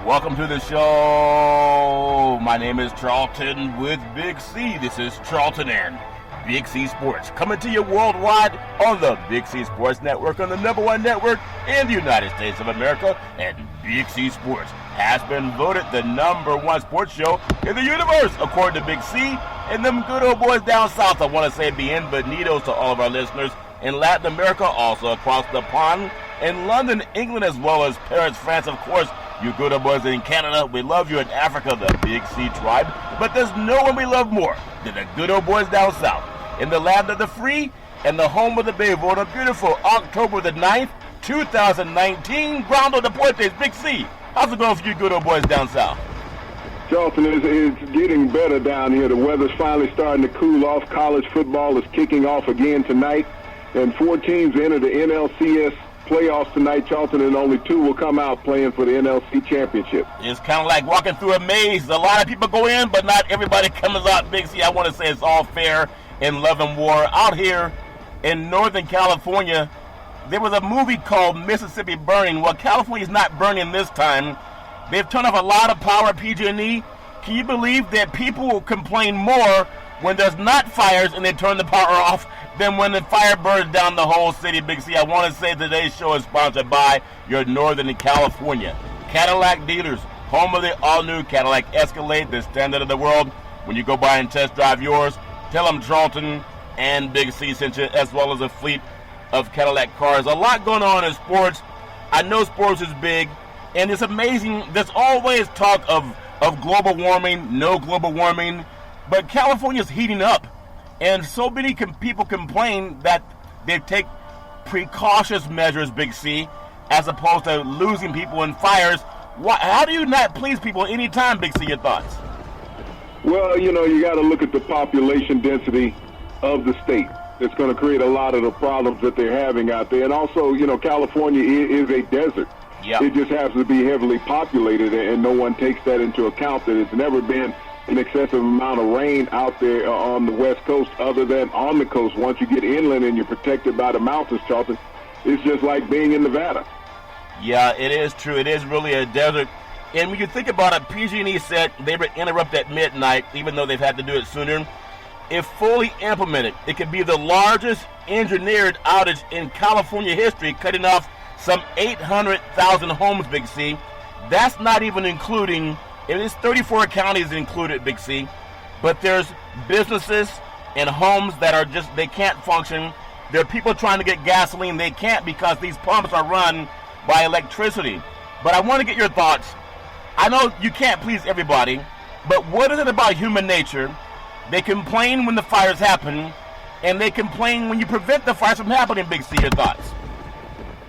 Welcome to the show. My name is Charlton with Big C. This is Charlton and Big C Sports, coming to you worldwide on the Big C Sports Network, on the #1 network in the United States of America. And Big C Sports has been voted the #1 sports show in the universe, according to Big C. And them good old boys down south, I want to say bienvenidos to all of our listeners in Latin America, also across the pond, in London, England, as well as Paris, France, of course. You good old boys in Canada, we love you in Africa, the Big C tribe. But there's no one we love more than the good old boys down south, in the land of the free and the home of the brave, on a beautiful October the 9th, 2019. Grondo Deportes, Big C. How's it going for you good old boys down south? Charlton, it's getting better down here. The weather's finally starting to cool off. College football is kicking off again tonight, and 4 teams enter the NLCS playoffs tonight, Charlton, and only 2 will come out playing for the NLC championship. It's kind of like walking through a maze. A lot of people go in, but not everybody comes out. Big C, I want to say it's all fair in love and war. Out here in Northern California, there was a movie called Mississippi Burning. Well, California's not burning this time. They've turned off a lot of power at PG&E. Can you believe that people will complain more when there's not fires and they turn the power off than when the fire burns down the whole city, Big C? I want to say today's show is sponsored by your Northern California Cadillac dealers, home of the all-new Cadillac Escalade, the standard of the world. When you go by and test drive yours, tell them Charlton and Big C sent you, as well as a fleet of Cadillac cars. A lot going on in sports. I know sports is big, and it's amazing. There's always talk of global warming, no global warming, but California's heating up. And so many people complain that they take precautious measures, Big C, as opposed to losing people in fires. How do you not please people any time, Big C? Your thoughts? Well, you got to look at the population density of the state. It's going to create a lot of the problems that they're having out there. And also, California is a desert. Yep. It just happens to be heavily populated, and no one takes that into account, that it's never been an excessive amount of rain out there on the West Coast other than on the coast. Once you get inland and you're protected by the mountains, Charlton, it's just like being in Nevada. Yeah, it is true. It is really a desert. And when you think about it, PG&E said they would interrupt at midnight, even though they've had to do it sooner. If fully implemented, it could be the largest engineered outage in California history, cutting off some 800,000 homes, Big C. That's not even including, it is 34 counties included, Big C, but there's businesses and homes that are just, they can't function. There are people trying to get gasoline. They can't because these pumps are run by electricity. But I want to get your thoughts. I know you can't please everybody, but what is it about human nature? They complain when the fires happen, and they complain when you prevent the fires from happening, Big C. Your thoughts?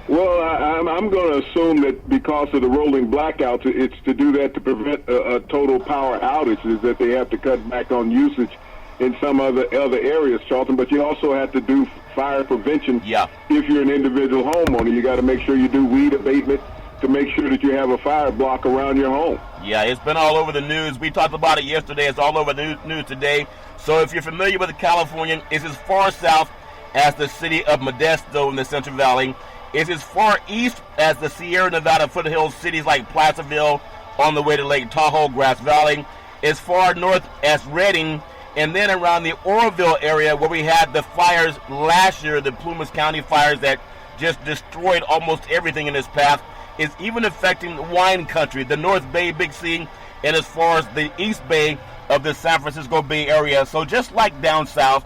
Well, I'm going to assume that because of the rolling blackouts, it's to do that to prevent a total power outage, is that they have to cut back on usage in some other areas, Charlton. But you also have to do fire prevention. Yeah. If you're an individual homeowner, you got to make sure you do weed abatement to make sure that you have a fire block around your home. Yeah, it's been all over the news. We talked about it yesterday. It's all over the news today. So if you're familiar with California, it's as far south as the city of Modesto in the Central Valley. It's as far east as the Sierra Nevada foothills, cities like Placerville on the way to Lake Tahoe, Grass Valley. As far north as Redding, and then around the Oroville area where we had the fires last year, the Plumas County fires that just destroyed almost everything in its path. Is even affecting wine country, the North Bay, Big C, and as far as the East Bay of the San Francisco Bay Area. So just like down south,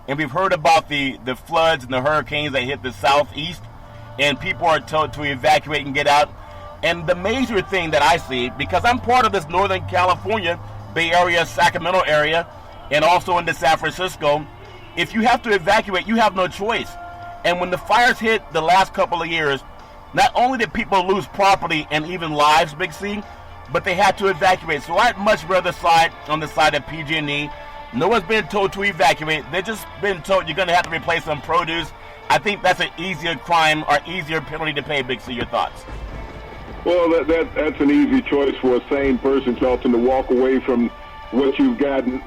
and we've heard about the floods and the hurricanes that hit the southeast, and people are told to evacuate and get out. And the major thing that I see, because I'm part of this Northern California Bay Area, Sacramento area, and also into San Francisco, if you have to evacuate, you have no choice. And when the fires hit the last couple of years, not only did people lose property and even lives, Big C, but they had to evacuate. So I'd much rather side on the side of PG&E. No one's been told to evacuate. They've just been told you're going to have to replace some produce. I think that's an easier crime or easier penalty to pay, Big C. Your thoughts? Well, that's an easy choice for a sane person, Charlton, to walk away from what you've gotten,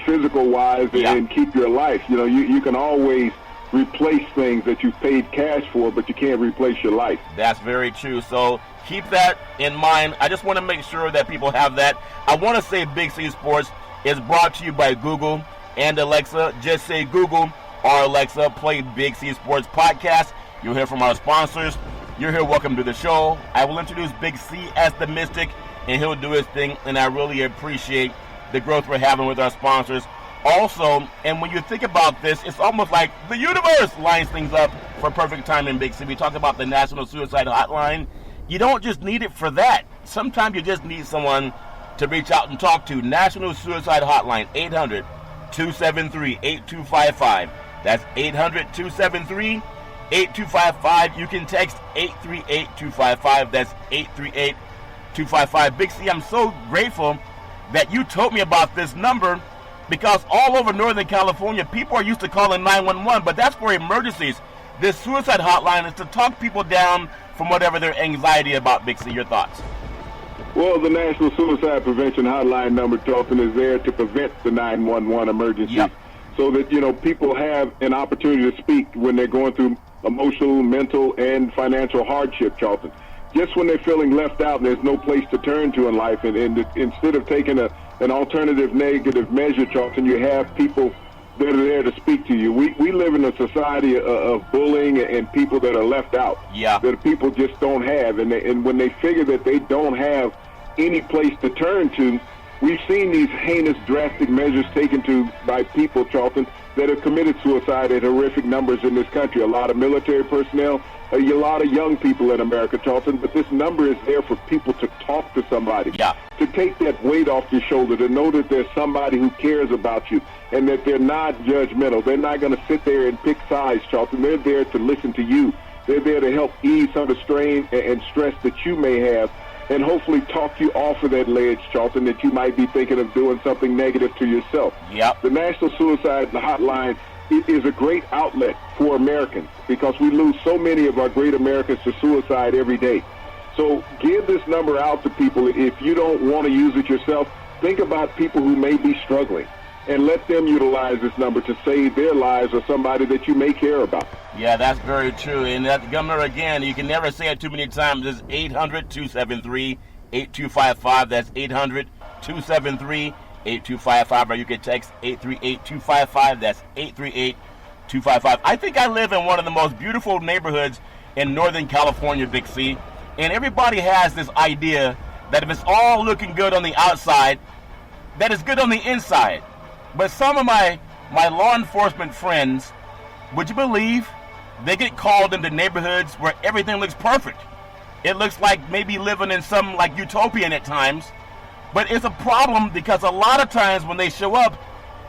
physical-wise, and keep your life. You can always replace things that you've paid cash for, but you can't replace your life. That's very true. So keep that in mind. I just want to make sure that people have that. I want to say Big C Sports is brought to you by Google and Alexa. Just say Google or Alexa, play Big C Sports Podcast. You'll hear from our sponsors. You're here, welcome to the show. I will introduce Big C as the Mystic, and he'll do his thing, and I really appreciate the growth we're having with our sponsors. Also, and when you think about this, it's almost like the universe lines things up for perfect timing, Big C. We talked about the National Suicide Hotline. You don't just need it for that. Sometimes you just need someone to reach out and talk to. National Suicide Hotline, 800-273-8255. That's 800-273-8255. You can text 838-255. That's 838-255. Big C, I'm so grateful that you told me about this number, because all over Northern California, people are used to calling 911, but that's for emergencies. This suicide hotline is to talk people down from whatever their anxiety about. Big C, your thoughts? Well, the National Suicide Prevention Hotline number, Charlton, is there to prevent the 911 emergencies. Yep. So that, people have an opportunity to speak when they're going through emotional, mental, and financial hardship, Charlton. Just when they're feeling left out and there's no place to turn to in life, and instead of taking an alternative negative measure, Charlton, you have people that are there to speak to you. We live in a society of bullying and people that are left out, that people just don't have. And when they figure that they don't have any place to turn to, we've seen these heinous, drastic measures taken by people, Charlton, that have committed suicide at horrific numbers in this country. A lot of military personnel, a lot of young people in America, Charlton, but this number is there for people to talk to somebody, to take that weight off your shoulder, to know that there's somebody who cares about you and that they're not judgmental. They're not going to sit there and pick sides, Charlton. They're there to listen to you. They're there to help ease some of the strain and stress that you may have, and hopefully talk you off of that ledge, Charlton, that you might be thinking of doing something negative to yourself. The National Suicide Hotline is a great outlet for Americans, because we lose so many of our great Americans to suicide every day. So give this number out to people. If you don't want to use it yourself, think about people who may be struggling and let them utilize this number to save their lives or somebody that you may care about. Yeah, that's very true. And that number, again, you can never say it too many times, is 800-273-8255. That's 800-273-8255, or you can text 838-255. That's 838-255. I think I live in one of the most beautiful neighborhoods in Northern California, Big C, and everybody has this idea that if it's all looking good on the outside, that it's good on the inside. But some of my law enforcement friends, would you believe, they get called into neighborhoods where everything looks perfect. It looks like maybe living in some like utopian at times. But it's a problem because a lot of times when they show up,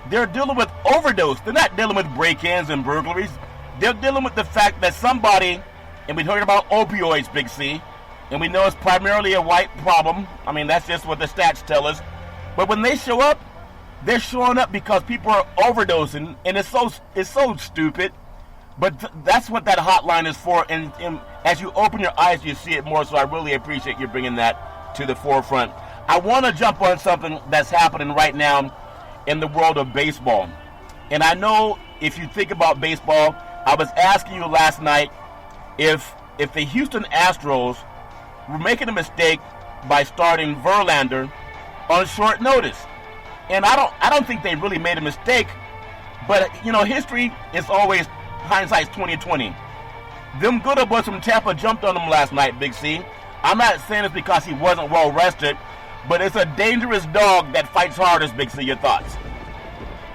they're dealing with overdose. They're not dealing with break-ins and burglaries. They're dealing with the fact that somebody, and we heard about opioids, Big C, and we know it's primarily a white problem. I mean, that's just what the stats tell us. But when they show up, they're showing up because people are overdosing, and it's so stupid. But that's what that hotline is for. And as you open your eyes, you see it more. So I really appreciate you bringing that to the forefront. I want to jump on something that's happening right now in the world of baseball. And I know if you think about baseball, I was asking you last night if the Houston Astros were making a mistake by starting Verlander on short notice. And I don't think they really made a mistake, but history is always hindsight's 20/20. Them good boys from Tampa jumped on him last night, Big C. I'm not saying it's because he wasn't well rested, but it's a dangerous dog that fights hardest, Big C. Your thoughts?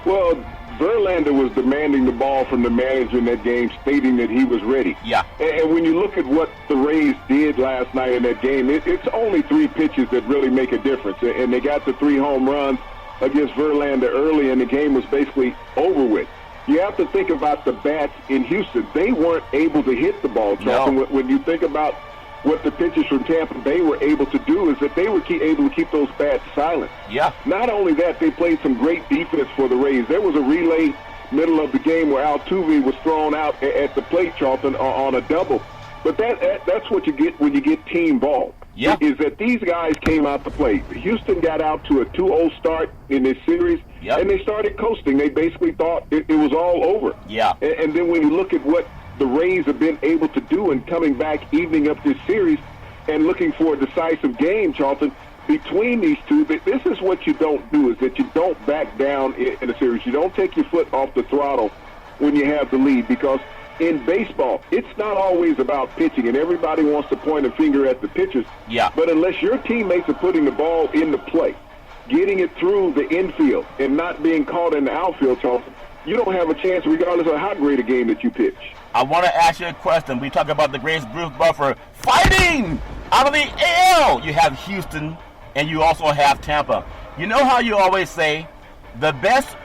Well, Verlander was demanding the ball from the manager in that game, stating that he was ready. And when you look at what the Rays did last night in that game, it's only 3 pitches that really make a difference. And they got the 3 home runs against Verlander early, and the game was basically over with. You have to think about the bats in Houston. They weren't able to hit the ball, Charlton. No. When you think about what the pitchers from Tampa Bay were able to do, is that they were able to keep those bats silent. Not only that, they played some great defense for the Rays. There was a relay middle of the game where Altuve was thrown out at the plate, Charlton, on a double. But that's what you get when you get team ball. Is that these guys came out to play. Houston got out to a 2-0 start in this series. Yep. And they started coasting. They basically thought it was all over. Yeah. And then when you look at what the Rays have been able to do and coming back, evening up this series and looking for a decisive game, Charlton, between these two, this is what you don't do, is that you don't back down in a series. You don't take your foot off the throttle when you have the lead, because in baseball, it's not always about pitching, and everybody wants to point a finger at the pitchers. Yeah. But unless your teammates are putting the ball into play, getting it through the infield, and not being caught in the outfield, Charlton, you don't have a chance regardless of how great a game that you pitch. I want to ask you a question. We talk about the great Bruce Buffer fighting out of the AL. You have Houston, and you also have Tampa. You know how you always say the best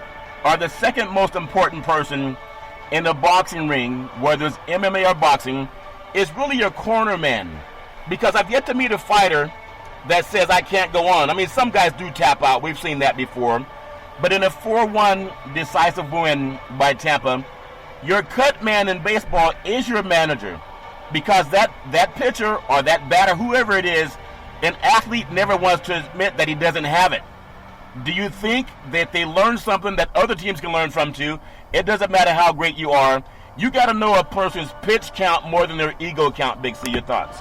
or the second most important person in the boxing ring, whether it's MMA or boxing, is really your corner man. Because I've yet to meet a fighter that says, I can't go on. I mean, some guys do tap out. We've seen that before. But in a 4-1 decisive win by Tampa, your cut man in baseball is your manager. Because that pitcher or that batter, whoever it is, an athlete never wants to admit that he doesn't have it. Do you think that they learn something that other teams can learn from too? It doesn't matter how great you are. You got to know a person's pitch count more than their ego count, Big C. Your thoughts?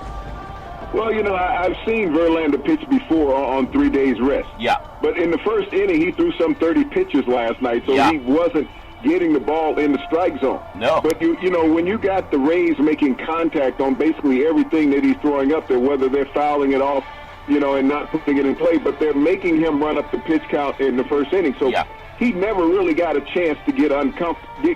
Well, you know, I've seen Verlander pitch before on 3 days rest. Yeah. But in the first inning, he threw some 30 pitches last night, so yeah. he wasn't getting the ball in the strike zone. No. But, you know, when you got the Rays making contact on basically everything that he's throwing up there, whether they're fouling it off, you know, and not putting it in play, but they're making him run up the pitch count in the first inning. So yeah. he never really got a chance to get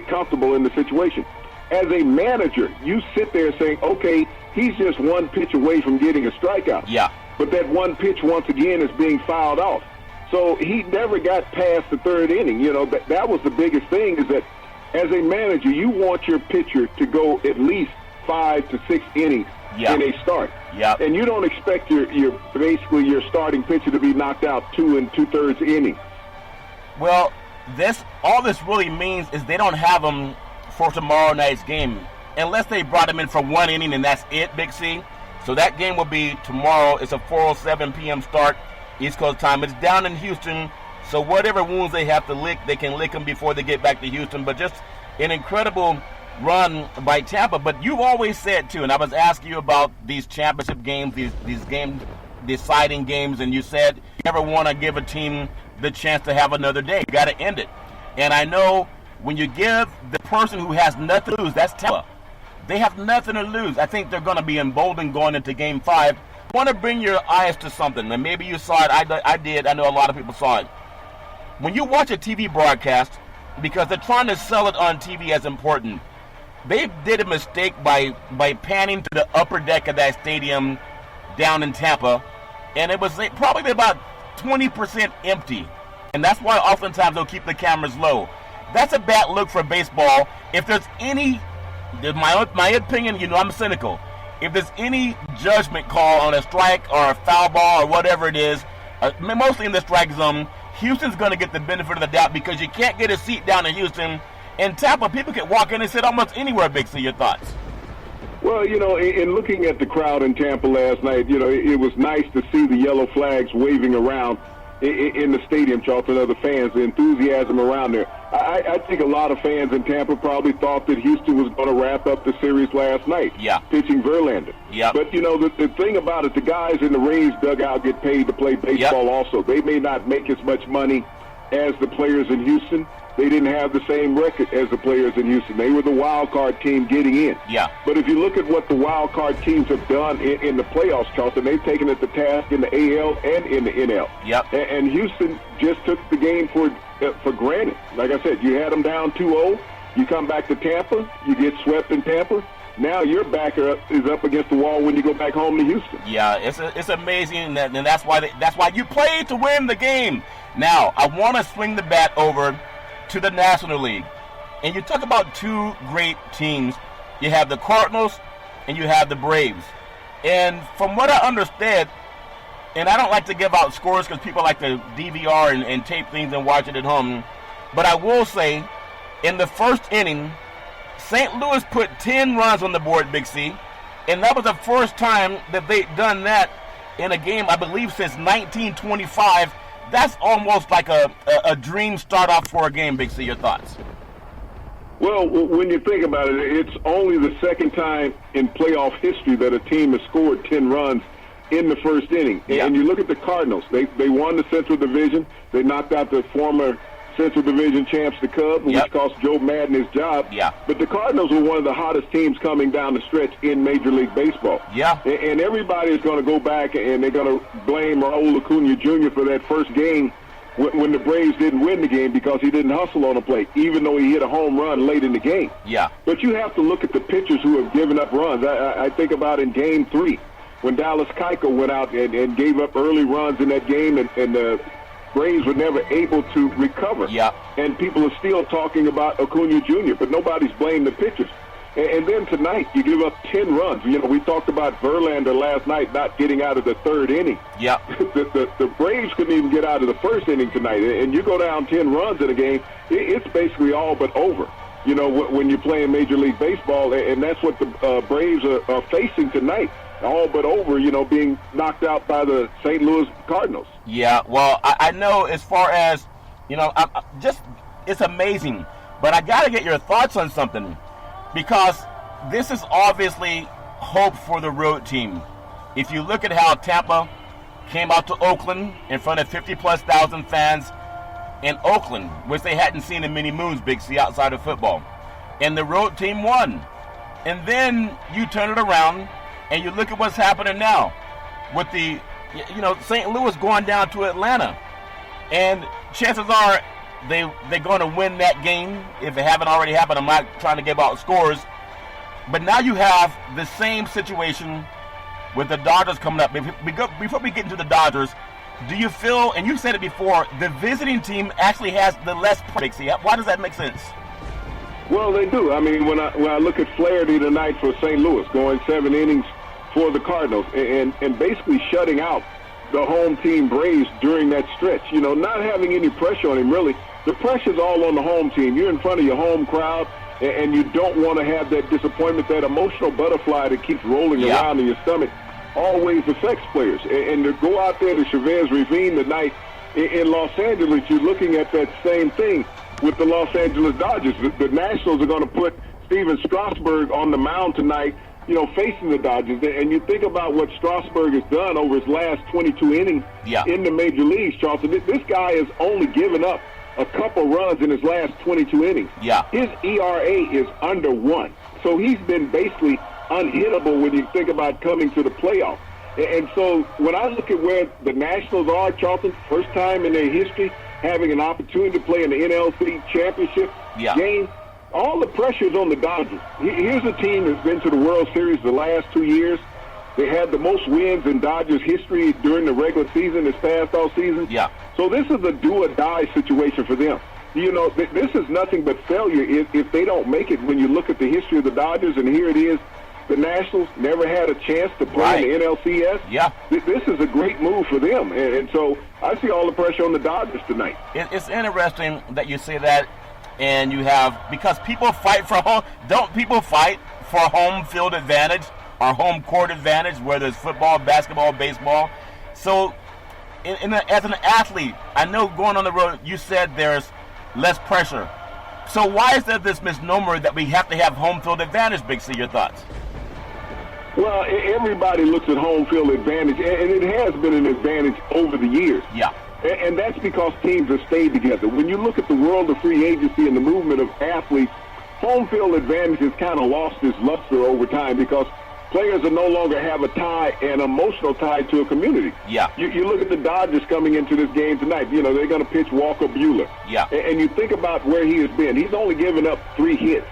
comfortable in the situation. As a manager, you sit there saying, okay, he's just one pitch away from getting a strikeout. Yeah. But that one pitch, once again, is being fouled off. So he never got past the third inning. You know, that was the biggest thing, is that as a manager, you want your pitcher to go at least 5 to 6 innings yeah. in a start. Yeah. And you don't expect your basically your starting pitcher to be knocked out 2 2/3 innings. Well, all this really means is they don't have him for tomorrow night's game, unless they brought him in for 1 inning and that's it, Big C. So that game will be tomorrow. It's a 4:07 p.m. start, East Coast time. It's down in Houston, so whatever wounds they have to lick, they can lick them before they get back to Houston. But just an incredible run by Tampa. But you've always said, too, and I was asking you about these championship games, these game-deciding games, and you said you never want to give a team the chance to have another day. You got to end it. And I know when you give the person who has nothing to lose, that's Tampa. They have nothing to lose. I think they're going to be emboldened going into Game 5. I want to bring your eyes to something, and maybe you saw it. I did. I know a lot of people saw it. When you watch a TV broadcast, because they're trying to sell it on TV as important, they did a mistake by panning to the upper deck of that stadium down in Tampa, and it was probably about 20% empty. And that's why oftentimes they'll keep the cameras low. That's a bad look for baseball. If there's any, my opinion, you know, I'm cynical. If there's any judgment call on a strike or a foul ball or whatever it is, mostly in the strike zone, Houston's going to get the benefit of the doubt, because you can't get a seat down in Houston. In Tampa, people can walk in and sit almost anywhere. Big C, your thoughts? Well, you know, in looking at the crowd in Tampa last night, you know, it was nice to see the yellow flags waving around in the stadium, Charlton, of the fans, the enthusiasm around there. I think a lot of fans in Tampa probably thought that Houston was going to wrap up the series last night, pitching Verlander. Yeah. But, you know, the thing about it, the guys in the Rays dugout get paid to play baseball also. They may not make as much money as the players in Houston. They didn't have the same record as the players in Houston. They were the wild card team getting in. Yeah. But if you look at what the wild card teams have done in the playoffs, Charlton, they've taken it to task in the AL and in the NL. Yep. And Houston just took the game for granted. Like I said, you had them down 2-0. You come back to Tampa, you get swept in Tampa. Now your backer is up against the wall when you go back home to Houston. Yeah, it's amazing, and that's why you play to win the game. Now I want to swing the bat over to the National League. And you talk about two great teams. You have the Cardinals and you have the Braves. And from what I understand, and I don't like to give out scores because people like to DVR and tape things and watch it at home, but I will say, in the first inning, St. Louis put 10 runs on the board, Big C, and that was the first time that they'd done that in a game, I believe, since 1925. that's almost like a dream start off for a game. Big C, your thoughts? Well, when you think about it, it's only the second time in playoff history that a team has scored 10 runs in the first inning. Yeah. And you look at the Cardinals. They won the Central Division. They knocked out the former Central Division champs, the Cubs, which cost Joe Madden his job. Yeah. But the Cardinals were one of the hottest teams coming down the stretch in Major League Baseball. Yeah. And everybody is going to go back and they're going to blame Raul Acuna Jr. for that first game when the Braves didn't win the game because he didn't hustle on the plate, even though he hit a home run late in the game. Yeah. But you have to look at the pitchers who have given up runs. I think about in Game 3 when Dallas Keuchel went out and gave up early runs in that game, and the Braves were never able to recover. Yeah. And people are still talking about Acuna Jr., but nobody's blamed the pitchers. And then tonight, you give up 10 runs. You know, we talked about Verlander last night not getting out of the third inning. Yeah. The Braves couldn't even get out of the first inning tonight. And you go down 10 runs in a game, it's basically all but over, you know, when you're playing Major League Baseball. And that's what the Braves are facing tonight. All but over, you know, being knocked out by the St. Louis Cardinals. Yeah, well, I know as far as, you know, it's amazing. But I got to get your thoughts on something. Because this is obviously hope for the road team. If you look at how Tampa came out to Oakland in front of 50-plus thousand fans in Oakland, which they hadn't seen in many moons, Big C, outside of football. And the road team won. And then you turn it around and you look at what's happening now with the, you know, St. Louis going down to Atlanta. And chances are they're going to win that game if it haven't already happened. I'm not trying to give out scores. But now you have the same situation with the Dodgers coming up. Before we get into the Dodgers, do you feel, and you said it before, the visiting team actually has the less pressure? Why does that make sense? Well, they do. I mean, when I look at Flaherty tonight for St. Louis, going 7 innings for the Cardinals, and basically shutting out the home team Braves during that stretch, you know, not having any pressure on him, really. The pressure's all on the home team. You're in front of your home crowd, and you don't want to have that disappointment, that emotional butterfly that keeps rolling around in your stomach always affects players. And to go out there to Chavez Ravine tonight in Los Angeles, you're looking at that same thing with the Los Angeles Dodgers. The Nationals are going to put Steven Strasburg on the mound tonight, you know, facing the Dodgers. And you think about what Strasburg has done over his last 22 innings in the major leagues, Charleston. This guy has only given up a couple runs in his last 22 innings. Yeah. His ERA is under 1. So he's been basically unhittable when you think about coming to the playoffs. And so when I look at where the Nationals are, Charleston, first time in their history having an opportunity to play in the NLC championship game, all the pressure is on the Dodgers. Here's a team that's been to the World Series the last 2 years. They had the most wins in Dodgers history during the regular season this past all season. Yeah. So this is a do-or-die situation for them. You know, this is nothing but failure if they don't make it. When you look at the history of the Dodgers, and here it is, the Nationals never had a chance to play in the NLCS. Yeah. This is a great move for them. And so I see all the pressure on the Dodgers tonight. It's interesting that you say that, and you have, because people fight for home, don't people fight for home field advantage or home court advantage, whether it's football, basketball, baseball? So as an athlete, I know going on the road, you said there's less pressure. So why is there this misnomer that we have to have home field advantage, Big C? Your thoughts? Well, everybody looks at home field advantage, and it has been an advantage over the years. Yeah. And that's because teams have stayed together. When you look at the world of free agency and the movement of athletes, home field advantage has kind of lost its luster over time because players are no longer have a tie, an emotional tie to a community. Yeah. You look at the Dodgers coming into this game tonight. You know, they're going to pitch Walker Buehler. Yeah. And you think about where he has been. He's only given up 3 hits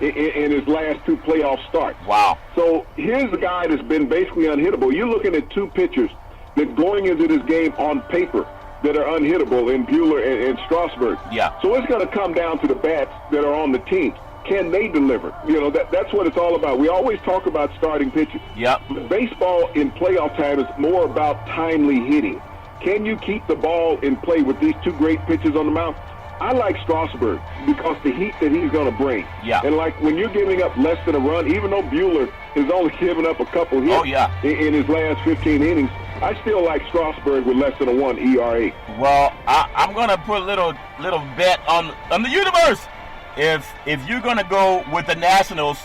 in his last 2 playoff starts. Wow. So here's a guy that's been basically unhittable. You're looking at 2 pitchers that going into this game on paper that are unhittable in Buehler and Strasburg. Yeah. So it's going to come down to the bats that are on the team. Can they deliver? You know, that's what it's all about. We always talk about starting pitchers. Yep. But baseball in playoff time is more about timely hitting. Can you keep the ball in play with these 2 great pitchers on the mound? I like Strasburg because the heat that he's going to bring. Yeah. And like when you're giving up less than a run, even though Buehler has only given up a couple hits in his last 15 innings, I still like Strasburg with less than a 1 ERA. Well, I'm going to put a little bet on the universe. If you're going to go with the Nationals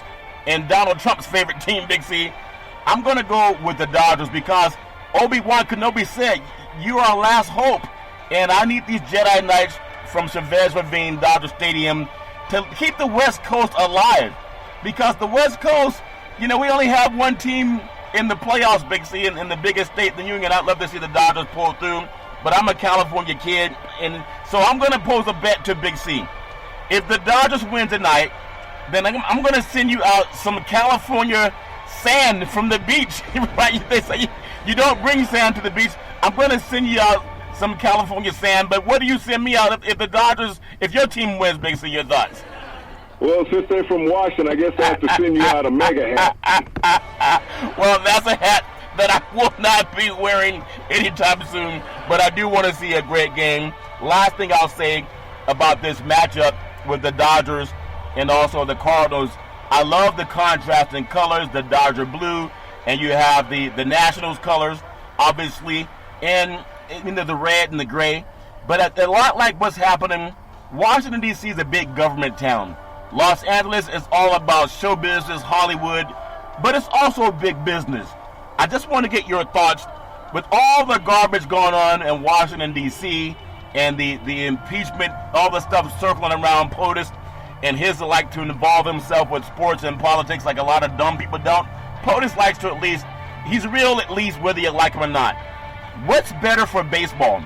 and Donald Trump's favorite team, Big C, I'm going to go with the Dodgers because Obi-Wan Kenobi said, you are our last hope. And I need these Jedi Knights from Chavez Ravine, Dodger Stadium, to keep the West Coast alive. Because the West Coast, we only have one team in the playoffs, Big C, in the biggest state in the union. I'd love to see the Dodgers pull through. But I'm a California kid, and so I'm going to pose a bet to Big C. If the Dodgers win tonight, then I'm going to send you out some California sand from the beach. Right? They say you don't bring sand to the beach. I'm going to send you out some California sand, but what do you send me out if your team wins, Big C? Your thoughts? Well, since they're from Washington, I guess I have to send you out a mega hat. Well, that's a hat that I will not be wearing anytime soon, but I do want to see a great game. Last thing I'll say about this matchup with the Dodgers and also the Cardinals, I love the contrast in colors, the Dodger blue, and you have the Nationals colors, obviously, and the red and the gray. But a lot like what's happening, Washington, D.C. is a big government town. Los Angeles is all about show business, Hollywood, but it's also big business. I just want to get your thoughts with all the garbage going on in Washington, D.C., and the impeachment, all the stuff circling around POTUS, and his like to involve himself with sports and politics like a lot of dumb people don't. POTUS likes to he's real at least whether you like him or not. What's better for baseball?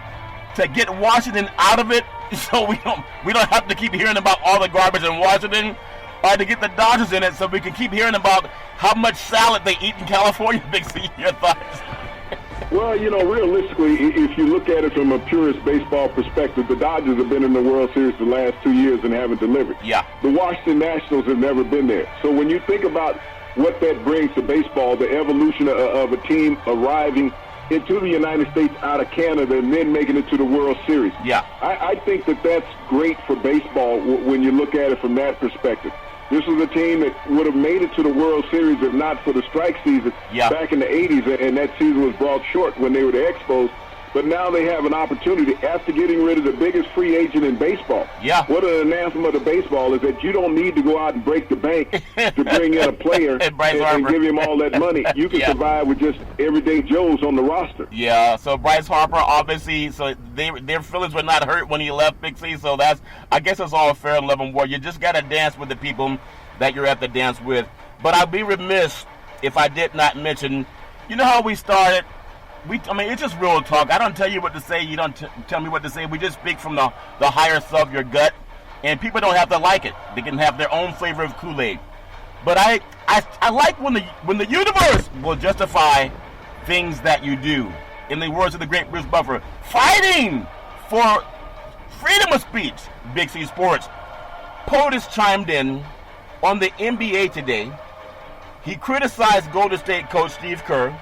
To get Washington out of it so we don't have to keep hearing about all the garbage in Washington, or to get the Dodgers in it so we can keep hearing about how much salad they eat in California? Big C, your thoughts? Well, realistically, if you look at it from a purist baseball perspective, the Dodgers have been in the World Series the last 2 years and haven't delivered. Yeah. The Washington Nationals have never been there. So when you think about what that brings to baseball, the evolution of a team arriving into the United States out of Canada and then making it to the World Series. Yeah. I think that's great for baseball when you look at it from that perspective. This was a team that would have made it to the World Series if not for the strike season back in the 80s, and that season was brought short when they were the Expos. But now they have an opportunity after getting rid of the biggest free agent in baseball. Yeah. What an announcement of baseball is that you don't need to go out and break the bank to bring in a player and give him all that money. You can survive with just everyday Joes on the roster. Yeah, so Bryce Harper, obviously, so their feelings were not hurt when he left Big C, so I guess it's all fair and love and war. You just got to dance with the people that you're at the dance with. But I'd be remiss if I did not mention, how we started? It's just real talk. I don't tell you what to say. You don't tell me what to say. We just speak from the higher self, your gut. And people don't have to like it. They can have their own flavor of Kool-Aid. But I like when the universe will justify things that you do. In the words of the great Bruce Buffer, fighting for freedom of speech. Big C Sports. POTUS chimed in on the NBA today. He criticized Golden State coach Steve Kerr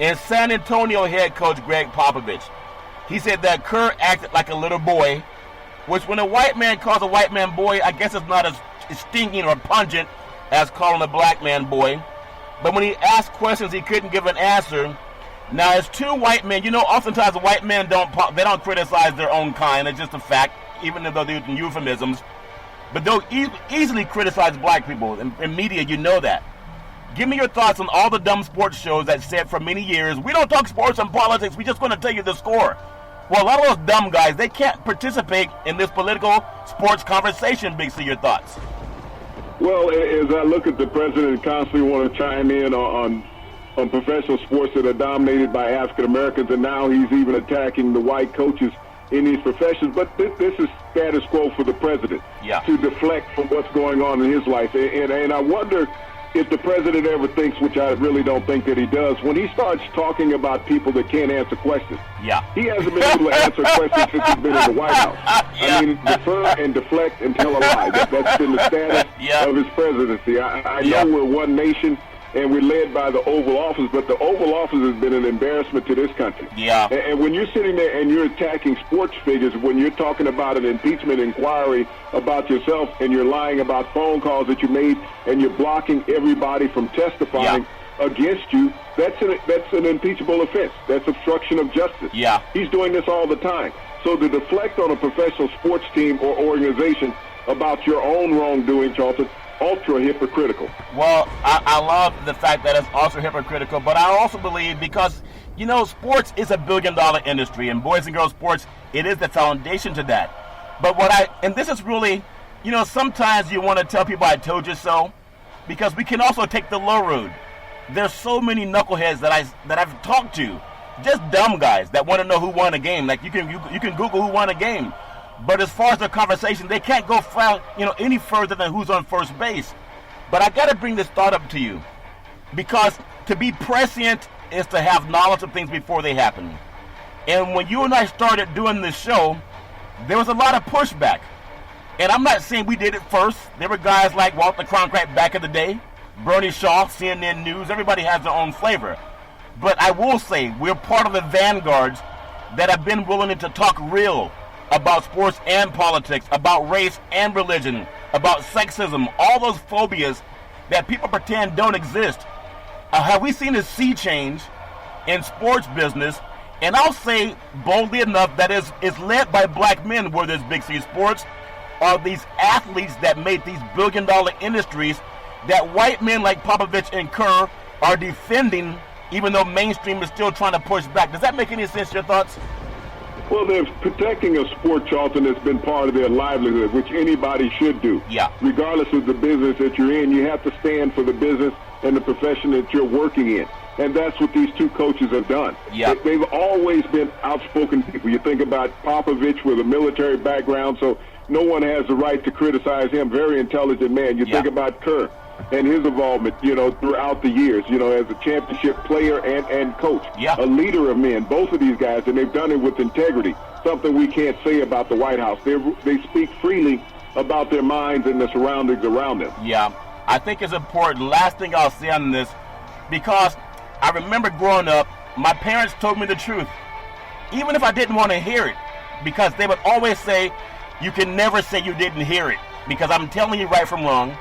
and San Antonio head coach Greg Popovich. He said that Kerr acted like a little boy, which when a white man calls a white man boy, I guess it's not as stinging or pungent as calling a black man boy. But when he asked questions, he couldn't give an answer. Now, as two white men, oftentimes white men don't criticize their own kind. It's just a fact, even though they're using euphemisms. But they'll easily criticize black people. In media, you know that. Give me your thoughts on all the dumb sports shows that said for many years, we don't talk sports and politics, we're just going to tell you the score. Well, a lot of those dumb guys, they can't participate in this political sports conversation. Big C, your thoughts? Well, as I look at the president constantly want to chime in on professional sports that are dominated by African Americans, and now he's even attacking the white coaches in these professions. But this is status quo for the president to deflect from what's going on in his life. And I wonder if the president ever thinks, which I really don't think that he does, when he starts talking about people that can't answer questions. Yeah. He hasn't been able to answer questions since he's been in the White House. I mean, defer and deflect and tell a lie. That's been the status of his presidency. I know we're one nation, and we're led by the Oval Office, but the Oval Office has been an embarrassment to this country. Yeah. And when you're sitting there and you're attacking sports figures, when you're talking about an impeachment inquiry about yourself and you're lying about phone calls that you made and you're blocking everybody from testifying against you, that's an impeachable offense. That's obstruction of justice. Yeah. He's doing this all the time. So to deflect on a professional sports team or organization about your own wrongdoing, Charlton, ultra hypocritical. Well, I love the fact that it's ultra hypocritical, but I also believe because, sports is a billion-dollar industry, and boys and girls sports, it is the foundation to that. But and this is really, sometimes you want to tell people I told you so, because we can also take the low road. There's so many knuckleheads that I've talked to, just dumb guys that want to know who won a game. Like you can Google who won a game. But as far as the conversation, they can't go any further than who's on first base. But I got to bring this thought up to you, because to be prescient is to have knowledge of things before they happen. And when you and I started doing this show, there was a lot of pushback. And I'm not saying we did it first. There were guys like Walter Cronkite back in the day, Bernie Shaw, CNN News. Everybody has their own flavor. But I will say we're part of the vanguards that have been willing to talk real about sports and politics, about race and religion, about sexism, all those phobias that people pretend don't exist. Have we seen a sea change in sports business? And I'll say boldly enough that is led by black men, where there's Big C Sports, are these athletes that made these billion-dollar industries that white men like Popovich and Kerr are defending, even though mainstream is still trying to push back. Does that make any sense, your thoughts? Well, they're protecting a sport, Charlton, that's been part of their livelihood, which anybody should do. Yeah. Regardless of the business that you're in, you have to stand for the business and the profession that you're working in. And that's what these two coaches have done. Yeah. They've always been outspoken people. You think about Popovich with a military background, so no one has the right to criticize him. Very intelligent man. You think about Kerr and his involvement, throughout the years, as a championship player and coach, a leader of men, both of these guys, and they've done it with integrity, something we can't say about the White House. They speak freely about their minds and the surroundings around them. Yeah, I think it's important. Last thing I'll say on this, because I remember growing up, my parents told me the truth, even if I didn't want to hear it, because they would always say, you can never say you didn't hear it, because I'm telling you right from wrong.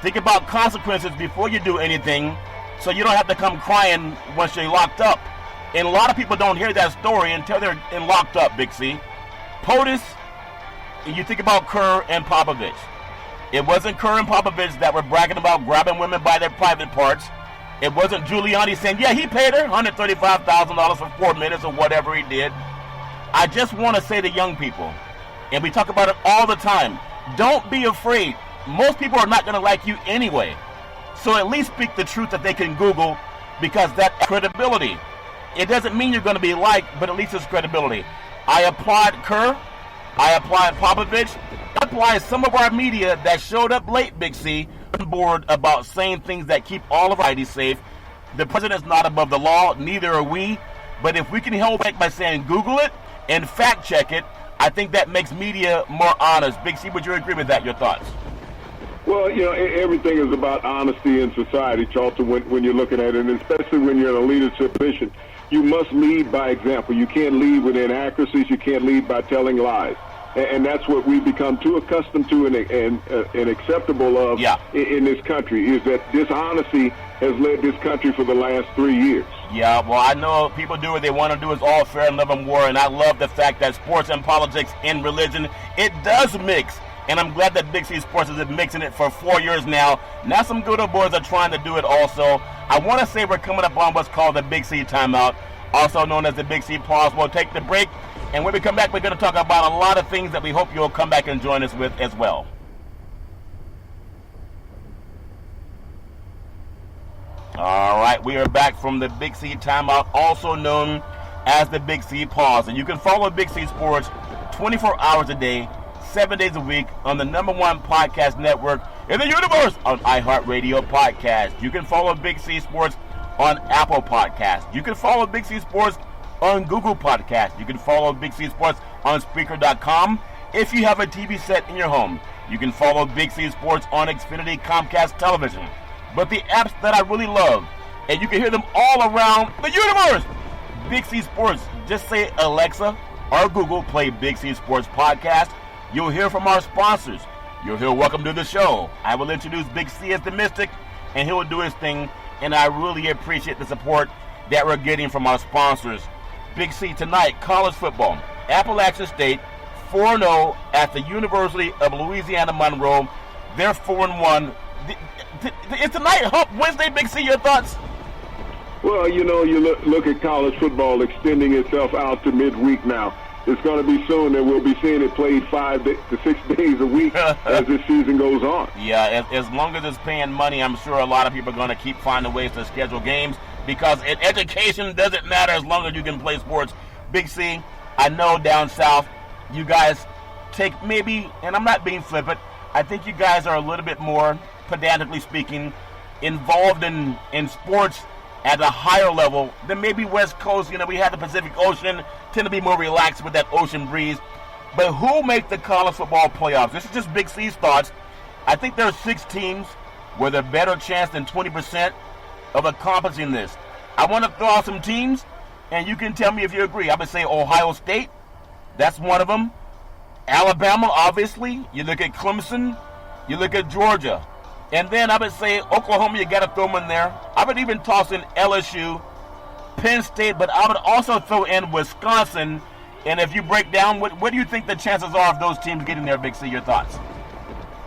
Think about consequences before you do anything, so you don't have to come crying once you're locked up. And a lot of people don't hear that story until they're locked up, Big C. POTUS, you think about Kerr and Popovich. It wasn't Kerr and Popovich that were bragging about grabbing women by their private parts. It wasn't Giuliani saying, yeah, he paid her $135,000 for 4 minutes or whatever he did. I just want to say to young people, and we talk about it all the time, don't be afraid. Most people are not going to like you anyway. So at least speak the truth that they can Google, because that credibility. It doesn't mean you're going to be liked, but at least it's credibility. I applaud Kerr. I applaud Popovich. I applaud some of our media that showed up late, Big C, on board about saying things that keep all of our society safe. The president's not above the law, neither are we. But if we can hold back by saying Google it and fact check it, I think that makes media more honest. Big C, would you agree with that? Your thoughts? Well, everything is about honesty in society, Charlton, when you're looking at it, and especially when you're in a leadership position. You must lead by example. You can't lead with inaccuracies. You can't lead by telling lies. And that's what we've become too accustomed to and acceptable of in this country, is that dishonesty has led this country for the last 3 years. Yeah, well, I know people do what they want to do. It's all fair and love and war, and I love the fact that sports and politics and religion, it does mix. And I'm glad that Big C Sports has been mixing it for 4 years now. Now some good old boys are trying to do it also. I want to say we're coming up on what's called the Big C Timeout, also known as the Big C Pause. We'll take the break, and when we come back, we're going to talk about a lot of things that we hope you'll come back and join us with as well. All right, we are back from the Big C Timeout, also known as the Big C Pause. And you can follow Big C Sports 24 hours a day, 7 days a week on the #1 podcast network in the universe, on iHeartRadio Podcast. You can follow Big C Sports on Apple Podcast. You can follow Big C Sports on Google Podcast. You can follow Big C Sports on Spreaker.com. If you have a TV set in your home, you can follow Big C Sports on Xfinity Comcast Television. but the apps that I really love. And you can hear them all around the universe. Big C Sports. Just say Alexa or Google, play Big C Sports Podcast. You'll hear from our sponsors. You'll hear welcome to the show. I will introduce Big C as the Mystic, and he will do his thing. And I really appreciate the support that we're getting from our sponsors. Big C tonight, college football. Appalachian State 4-0 at the University of Louisiana Monroe. They're 4-1. Is tonight Hump Wednesday, Big C? Your thoughts? Well, you look at college football extending itself out to midweek now. It's going to be soon that we'll be seeing it played 5 to 6 days a week as this season goes on. Yeah, as long as it's paying money, I'm sure a lot of people are going to keep finding ways to schedule games, because in education doesn't matter as long as you can play sports. Big C, I know down south you guys take maybe, and I'm not being flippant, I think you guys are a little bit more, pedantically speaking, involved in sports at a higher level than maybe West Coast. We have the Pacific Ocean, tend to be more relaxed with that ocean breeze. But who make the college football playoffs? This is just Big C's thoughts. I think there are 6 teams with a better chance than 20% of accomplishing this. I want to throw out some teams, and you can tell me if you agree. I would say Ohio State, that's one of them. Alabama, obviously. You look at Clemson, you look at Georgia. And then I would say Oklahoma, you got to throw them in there. I would even toss in LSU, Penn State, but I would also throw in Wisconsin. And if you break down, what do you think the chances are of those teams getting there, Big C? Your thoughts?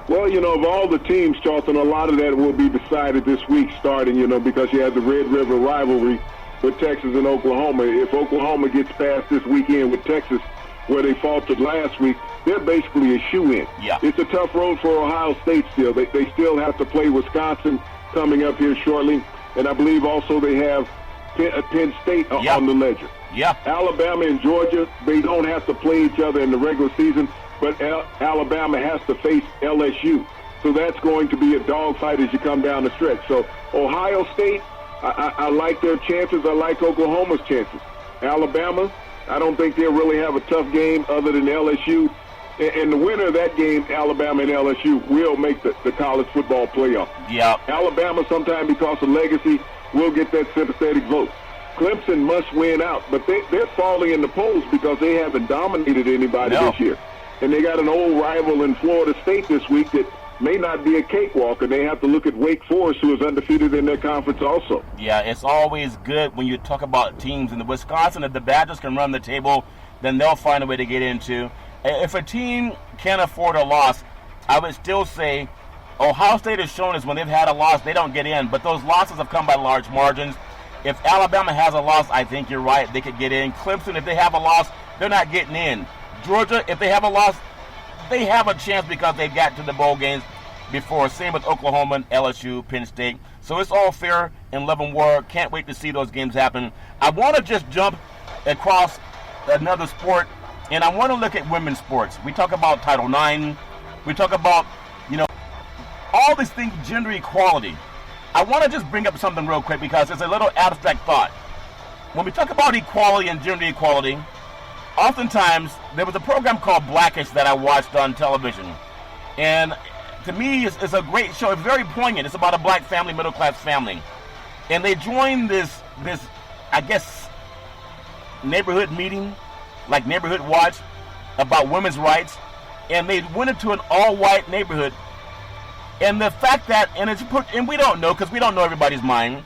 Well, of all the teams, Charlton, a lot of that will be decided this week starting, because you have the Red River rivalry with Texas and Oklahoma. If Oklahoma gets past this weekend with Texas, where they faltered last week, they're basically a shoe-in. Yeah. It's a tough road for Ohio State still. They still have to play Wisconsin coming up here shortly, and I believe also they have Penn State on the ledger. Yeah. Alabama and Georgia, they don't have to play each other in the regular season, but Alabama has to face LSU. So that's going to be a dogfight as you come down the stretch. So Ohio State, I like their chances. I like Oklahoma's chances. Alabama, I don't think they'll really have a tough game other than LSU. And the winner of that game, Alabama and LSU, will make the college football playoff. Yeah. Alabama, sometime because of legacy, will get that sympathetic vote. Clemson must win out, but they're falling in the polls because they haven't dominated anybody this year. And they got an old rival in Florida State this week that may not be a cakewalk, and they have to look at Wake Forest, who is undefeated in their conference also. Yeah, it's always good when you talk about teams. In the Wisconsin, if the Badgers can run the table, then they'll find a way to get into. If a team can't afford a loss, I would still say Ohio State has shown us when they've had a loss, they don't get in. But those losses have come by large margins. If Alabama has a loss, I think you're right. They could get in. Clemson, if they have a loss, they're not getting in. Georgia, if they have a loss, they have a chance because they got to the bowl games before. Same with Oklahoma, LSU, Penn State. So it's all fair in love and war. Can't wait to see those games happen. I want to just jump across another sport, and I want to look at women's sports. We talk about Title IX. We talk about, all these things, gender equality. I want to just bring up something real quick because it's a little abstract thought. When we talk about equality and gender equality, oftentimes there was a program called Blackish that I watched on television. And to me, it's a great show. It's very poignant. It's about a black family, middle-class family. And they joined this, I guess, neighborhood meeting, like Neighborhood Watch, about women's rights. And they went into an all-white neighborhood. And the fact that, and we don't know because we don't know everybody's mind,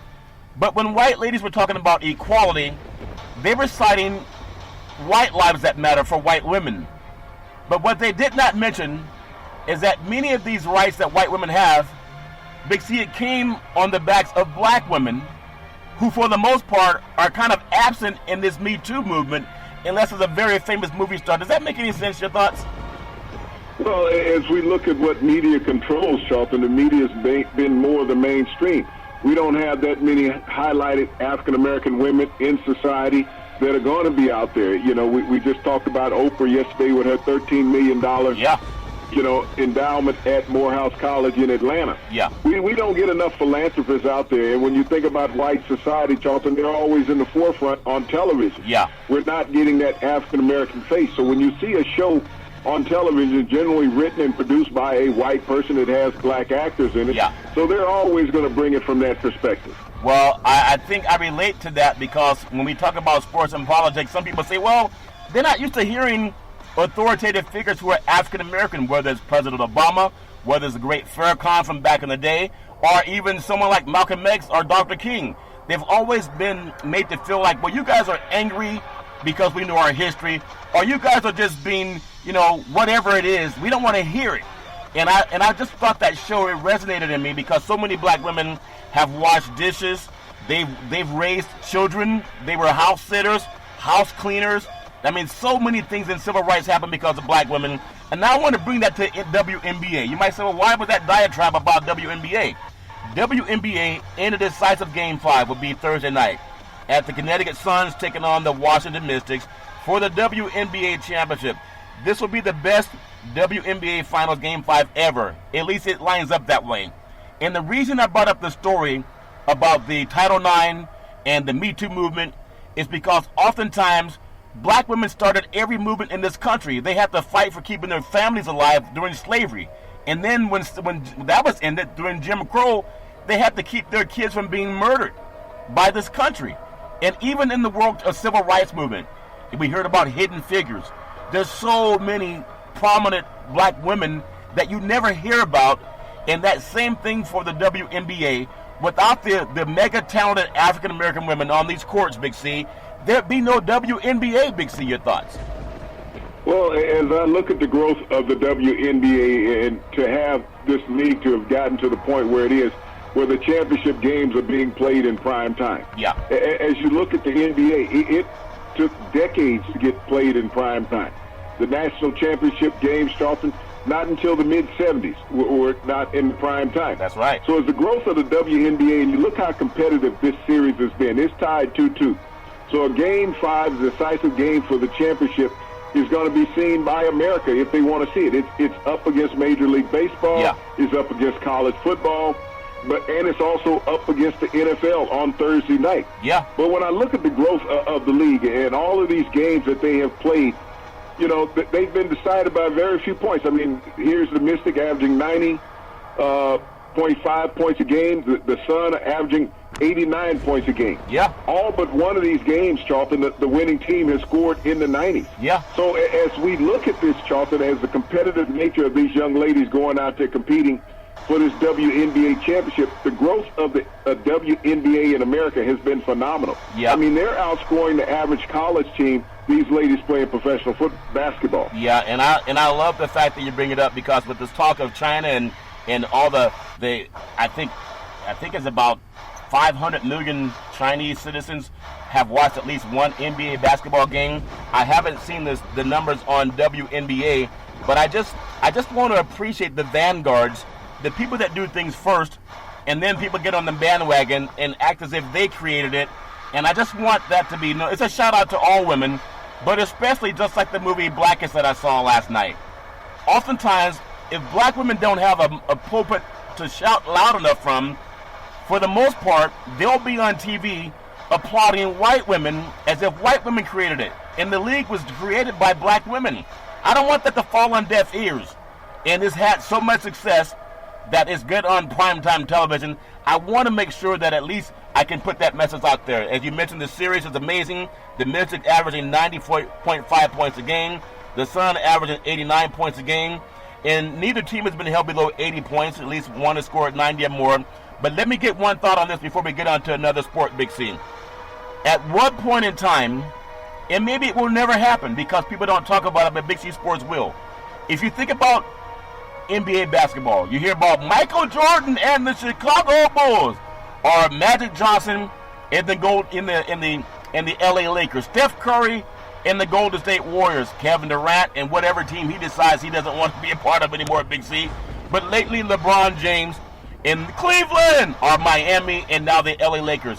but when white ladies were talking about equality, they were citing white lives that matter for white women. But what they did not mention is that many of these rights that white women have, Big C, it came on the backs of black women who, for the most part, are kind of absent in this Me Too movement unless it's a very famous movie star. Does that make any sense? Your thoughts? Well, as we look at what media controls, Charlton, the media's been more the mainstream. We don't have that many highlighted African-American women in society that are going to be out there. We just talked about Oprah yesterday with her $13 million endowment at Morehouse College in Atlanta. Yeah. We don't get enough philanthropists out there. And when you think about white society, Charlton, they're always in the forefront on television. Yeah. We're not getting that African-American face. So when you see a show on television, generally written and produced by a white person that has black actors in it. Yeah. So they're always going to bring it from that perspective. Well, I think I relate to that because when we talk about sports and politics, some people say, well, they're not used to hearing authoritative figures who are African American, whether it's President Obama, whether it's the great Farrakhan from back in the day, or even someone like Malcolm X or Dr. King. They've always been made to feel like, well, you guys are angry because we know our history, or you guys are just being, whatever it is, we don't want to hear it. And I just thought that show, it resonated in me because so many black women have washed dishes, they've raised children, they were house sitters, house cleaners. I mean, so many things in civil rights happened because of black women. And now I want to bring that to WNBA. You might say, well, why was that diatribe about WNBA? WNBA in a decisive Game 5 will be Thursday night at the Connecticut Suns taking on the Washington Mystics for the WNBA championship. This will be the best WNBA Finals Game 5 ever. At least it lines up that way. And the reason I brought up the story about the Title IX and the Me Too movement is because oftentimes black women started every movement in this country. They had to fight for keeping their families alive during slavery. And then when that was ended, during Jim Crow, they had to keep their kids from being murdered by this country. And even in the world of civil rights movement, we heard about hidden figures. There's so many prominent black women that you never hear about. And that same thing for the WNBA. Without the mega talented African American women on these courts, Big C, there'd be no WNBA, Big C. Your thoughts? Well, as I look at the growth of the WNBA and to have this league to have gotten to the point where it is, where the championship games are being played in prime time. Yeah. As you look at the NBA, it took decades to get played in prime time. The national championship games, Charlton, not until the mid-'70s were not in prime time. That's right. So as the growth of the WNBA, and you look how competitive this series has been, it's tied 2-2. So a Game 5, the decisive game for the championship, is going to be seen by America if they want to see it. It's up against Major League Baseball. Yeah. It's up against college football. And it's also up against the NFL on Thursday night. Yeah. But when I look at the growth of the league and all of these games that they have played, they've been decided by very few points. I mean, here's the Mystic averaging 90.5 points a game. The Sun averaging 89 points a game. Yeah. All but one of these games, Charlton, the winning team has scored in the 90s. Yeah. So as we look at this, Charlton, as the competitive nature of these young ladies going out there competing for this WNBA championship, the growth of the WNBA in America has been phenomenal. Yeah. I mean, they're outscoring the average college team, these ladies playing professional basketball. Yeah, and I love the fact that you bring it up because with this talk of China and all the I think it's about 500 million Chinese citizens have watched at least one NBA basketball game. I haven't seen the numbers on WNBA, but I just want to appreciate the vanguards, the people that do things first, and then people get on the bandwagon and act as if they created it. And I just want that to be it's a shout out to all women, but especially just like the movie Blackest that I saw last night. Oftentimes, if black women don't have a pulpit to shout loud enough from, for the most part, they'll be on TV applauding white women as if white women created it. And the league was created by black women. I don't want that to fall on deaf ears. And it's had so much success that it's good on primetime television. I want to make sure that at least I can put that message out there. As you mentioned, the series is amazing. The Mystics averaging 90.5 points a game. The Sun averaging 89 points a game. And neither team has been held below 80 points. At least one has scored 90 or more. But let me get one thought on this before we get on to another sport, Big C. At what point in time, and maybe it will never happen because people don't talk about it, but Big C Sports will. If you think about NBA basketball, you hear about Michael Jordan and the Chicago Bulls, or Magic Johnson and the LA Lakers, Steph Curry and the Golden State Warriors, Kevin Durant and whatever team he decides he doesn't want to be a part of anymore, Big C. But lately, LeBron James in Cleveland or Miami and now the LA Lakers.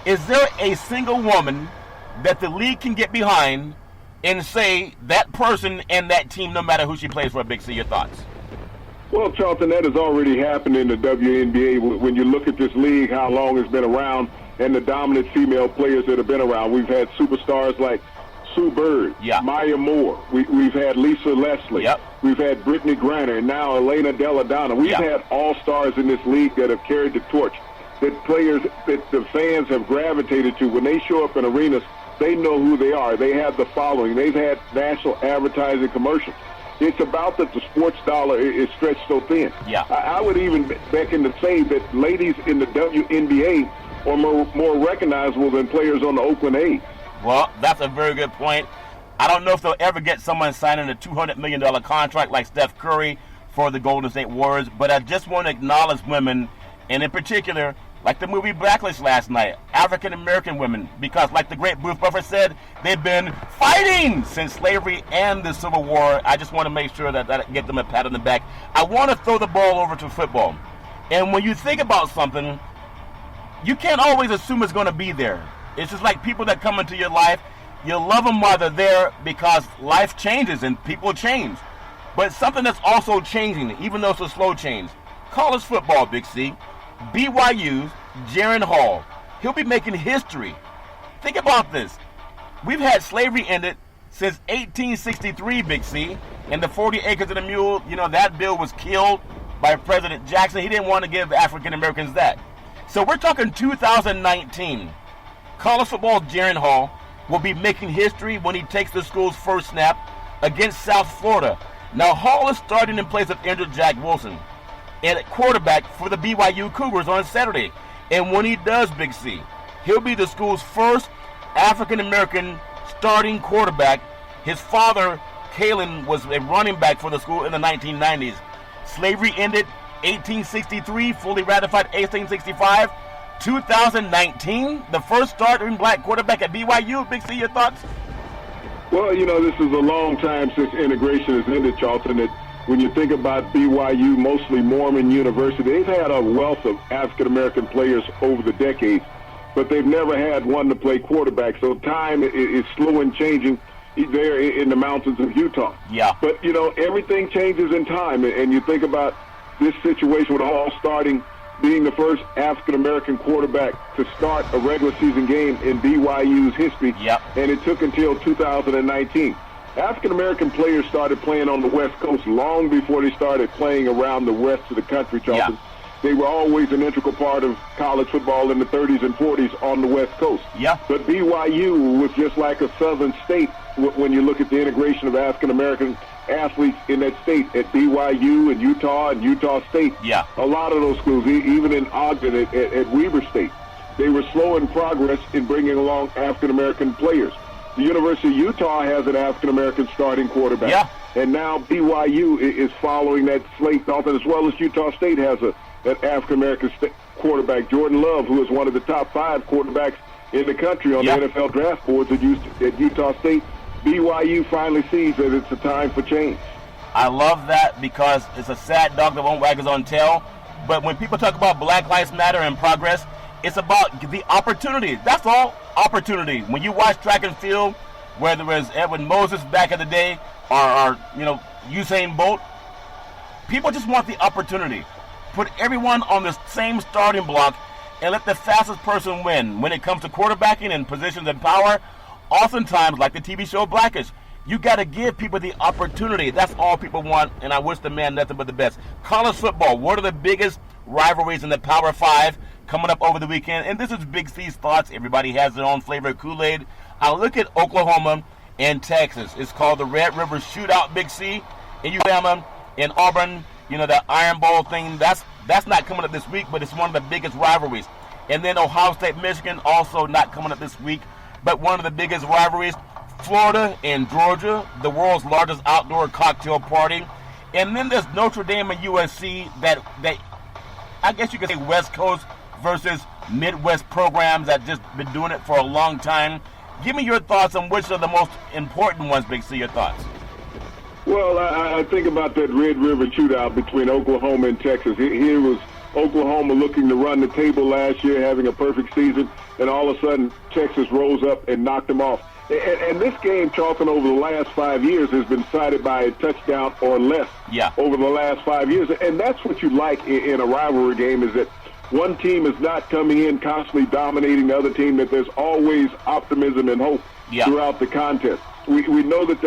Is there a single woman that the league can get behind and say that person and that team, no matter who she plays for, Big C? Your thoughts? Well, Charlton, that has already happened in the WNBA. When you look at this league, how long it's been around, and the dominant female players that have been around. We've had superstars like Sue Bird, Yeah. Maya Moore. We've had Lisa Leslie. Yep. We've had Brittany Griner, and now Elena Della We've Yep. had all-stars in this league that have carried the torch, that players, that the fans have gravitated to. When they show up in arenas, they know who they are. They have the following. They've had national advertising commercials. It's about that the sports dollar is stretched so thin. Yeah. I would even beckon to say that ladies in the WNBA are more recognizable than players on the Oakland A's. Well, that's a very good point. I don't know if they'll ever get someone signing a $200 million contract like Steph Curry for the Golden State Warriors, but I just want to acknowledge women, and in particular, like the movie Blacklist last night, African-American women, because like the great Bruce Buffer said, they've been fighting since slavery and the Civil War. I just want to make sure that I give them a pat on the back. I want to throw the ball over to football. And when you think about something, you can't always assume it's going to be there. It's just like people that come into your life, you love them while they're there because life changes and people change. But something that's also changing, even though it's a slow change, college football, Big C. BYU's Jaren Hall. He'll be making history. Think about this. We've had slavery ended since 1863, Big C. And the 40 acres and a mule, that bill was killed by President Jackson. He didn't want to give African Americans that. So we're talking 2019. College football's Jaren Hall will be making history when he takes the school's first snap against South Florida. Now, Hall is starting in place of injured Jack Wilson at quarterback for the BYU Cougars on Saturday. And when he does, Big C, he'll be the school's first African-American starting quarterback. His father, Kalen, was a running back for the school in the 1990s. Slavery ended 1863, fully ratified 1865. 2019, the first starting black quarterback at BYU. Big C, your thoughts? Well, this is a long time since integration has ended, Charlton. That when you think about BYU, mostly Mormon University, they've had a wealth of African-American players over the decades, but they've never had one to play quarterback. So time is slow and changing there in the mountains of Utah. Yeah. But, everything changes in time, and you think about this situation with Hall being the first African-American quarterback to start a regular season game in BYU's history. Yep. And it took until 2019. African-American players started playing on the West Coast long before they started playing around the rest of the country, Charlton. Yeah. They were always an integral part of college football in the 30s and 40s on the West Coast. Yeah. But BYU was just like a southern state when you look at the integration of African-American athletes in that state at BYU and Utah State. Yeah. A lot of those schools, even in Ogden at Weber State, they were slow in progress in bringing along African-American players. The University of Utah has an African-American starting quarterback. Yeah. And now BYU is following that slate, Dalton, as well as Utah State has an African-American quarterback, Jordan Love, who is one of the top 5 quarterbacks in the country on the NFL draft boards at Utah State. BYU finally sees that it's a time for change. I love that because it's a sad dog that won't wag his own tail. But when people talk about Black Lives Matter and progress, it's about the opportunity. That's all, opportunity. When you watch track and field, whether it was Edwin Moses back in the day or Usain Bolt, people just want the opportunity. Put everyone on the same starting block and let the fastest person win. When it comes to quarterbacking and positions of power, oftentimes, like the TV show Blackish, you got to give people the opportunity. That's all people want, and I wish the man nothing but the best. College football, one of the biggest rivalries in the Power 5 coming up over the weekend, and this is Big C's thoughts. Everybody has their own flavor of Kool-Aid. I look at Oklahoma and Texas. It's called the Red River Shootout, Big C. In Alabama, in Auburn, that Iron Bowl thing, that's not coming up this week, but it's one of the biggest rivalries. And then Ohio State, Michigan, also not coming up this week, but one of the biggest rivalries. Florida and Georgia, the world's largest outdoor cocktail party. And then there's Notre Dame and USC that I guess you could say West Coast versus Midwest programs that just been doing it for a long time. Give me your thoughts on which are the most important ones, Big C, your thoughts. Well, I think about that Red River shootout between Oklahoma and Texas. Here was Oklahoma looking to run the table last year, having a perfect season, and all of a sudden Texas rose up and knocked them off. And this game, Charlton, over the last 5 years has been decided by a touchdown or less over the last 5 years. And that's what you like in a rivalry game, is that one team is not coming in constantly dominating the other team, that there's always optimism and hope throughout the contest. We know that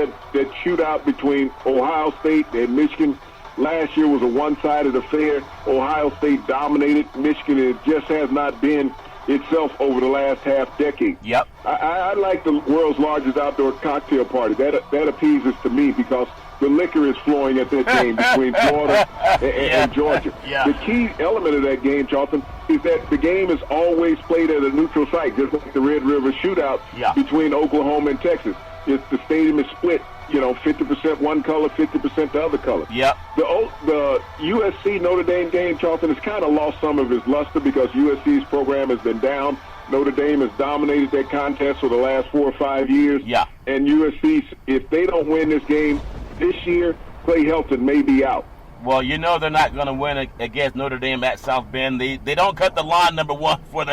shootout between Ohio State and Michigan last year was a one-sided affair. Ohio State dominated Michigan, and it just has not been itself over the last half decade. Yep. I like the world's largest outdoor cocktail party. That appeases to me because the liquor is flowing at that game between Florida and Georgia. Yeah. The key element of that game, Charlton, is that the game is always played at a neutral site, just like the Red River Shootout between Oklahoma and Texas. The stadium is split, 50% one color, 50% the other color. Yep. The USC Notre Dame game, Charlton, has kind of lost some of its luster because USC's program has been down. Notre Dame has dominated that contest for the last 4 or 5 years. Yeah. And USC, if they don't win this game this year, Clay Helton may be out. Well, they're not going to win against Notre Dame at South Bend. They don't cut the line, number one, for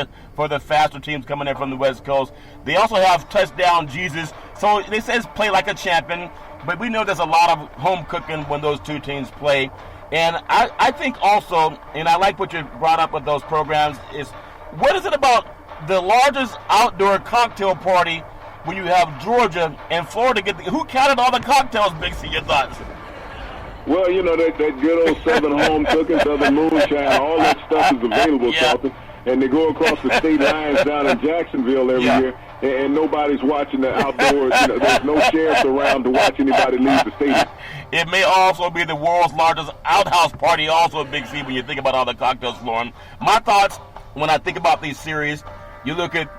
the faster teams coming in from the West Coast. They also have touchdown Jesus. So they says play like a champion, but we know there's a lot of home cooking when those two teams play. And I think also, and I like what you brought up with those programs, is what is it about the largest outdoor cocktail party when you have Georgia and Florida who counted all the cocktails, Big C? Your thoughts? Well, that good old Southern home cooking, Southern moonshine, all that stuff is available, Charlton. And they go across the state lines down in Jacksonville every year, and nobody's watching the outdoors. There's no sheriffs around to watch anybody leave the stadium. It may also be the world's largest outhouse party, also Big C, when you think about all the cocktails flowing. My thoughts when I think about these series, you look at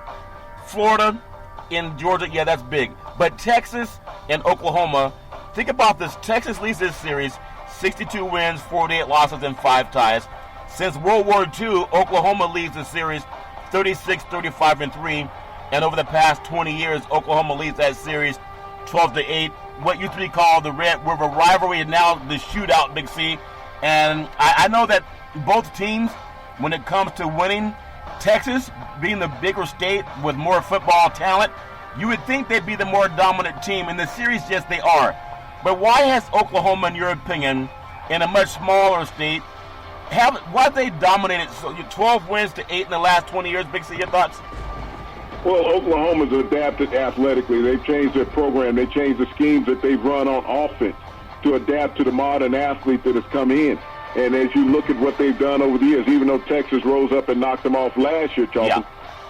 Florida and Georgia, that's big. But Texas and Oklahoma, think about this. Texas leads this series 62 wins, 48 losses, and 5 ties. Since World War II, Oklahoma leads the series 36, 35, and 3. And over the past 20 years, Oklahoma leads that series 12-8. What used to be called the Red River Rivalry and now the Shootout, Big C. And I know that both teams, when it comes to winning, Texas being the bigger state with more football talent, you would think they'd be the more dominant team. In the series, yes, they are. But why has Oklahoma, in your opinion, in a much smaller state, why they dominated 12 wins to 8 in the last 20 years? Big C, your thoughts? Well, Oklahoma's adapted athletically. They've changed their program. They changed the schemes that they've run on offense to adapt to the modern athlete that has come in. And as you look at what they've done over the years, even though Texas rose up and knocked them off last year, Charlton,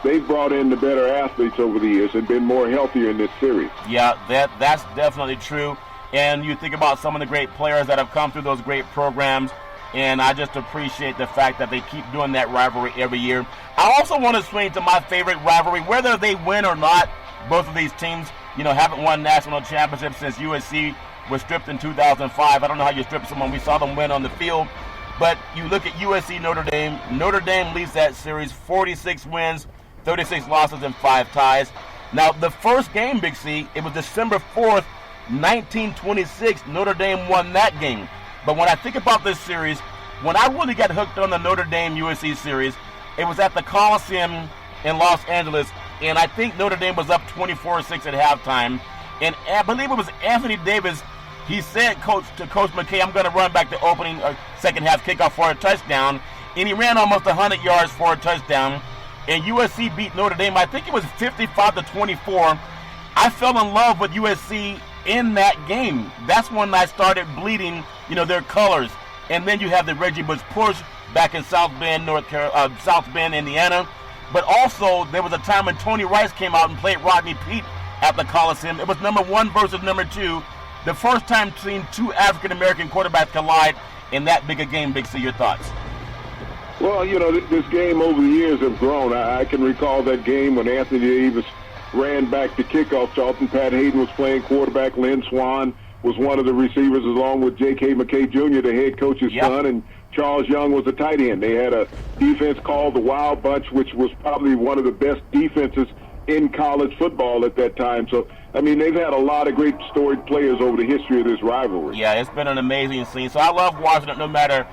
they've brought in the better athletes over the years and been more healthier in this series. Yeah, that's definitely true. And you think about some of the great players that have come through those great programs, and I just appreciate the fact that they keep doing that rivalry every year. I also want to swing to my favorite rivalry, whether they win or not. Both of these teams, haven't won national championships since USC was stripped in 2005. I don't know how you strip someone. We saw them win on the field. But you look at USC Notre Dame. Notre Dame leads that series 46 wins, 36 losses, and 5 ties. Now, the first game, Big C, it was December 4th, 1926. Notre Dame won that game. But when I think about this series, when I really got hooked on the Notre Dame-USC series, it was at the Coliseum in Los Angeles, and I think Notre Dame was up 24-6 at halftime. And I believe it was Anthony Davis. He said to Coach McKay, I'm going to run back the opening second half kickoff for a touchdown. And he ran almost 100 yards for a touchdown. And USC beat Notre Dame, I think it was 55-24. I fell in love with USC in that game. That's when I started bleeding, their colors. And then you have the Reggie Bush push back in South Bend, South Bend, Indiana. But also, there was a time when Tony Rice came out and played Rodney Peete at the Coliseum. It was number 1 versus number 2. The first time seeing 2 African-American quarterbacks collide in that big a game. Big C, your thoughts? Well, this game over the years have grown. I can recall that game when Anthony Davis ran back the kickoff. Charlton Pat Hayden was playing quarterback. Lynn Swan was one of the receivers, along with J.K. McKay Jr., the head coach's son, and Charles Young was the tight end. They had a defense called the Wild Bunch, which was probably one of the best defenses in college football at that time. So, they've had a lot of great storied players over the history of this rivalry. Yeah, it's been an amazing scene. So I love watching it no matter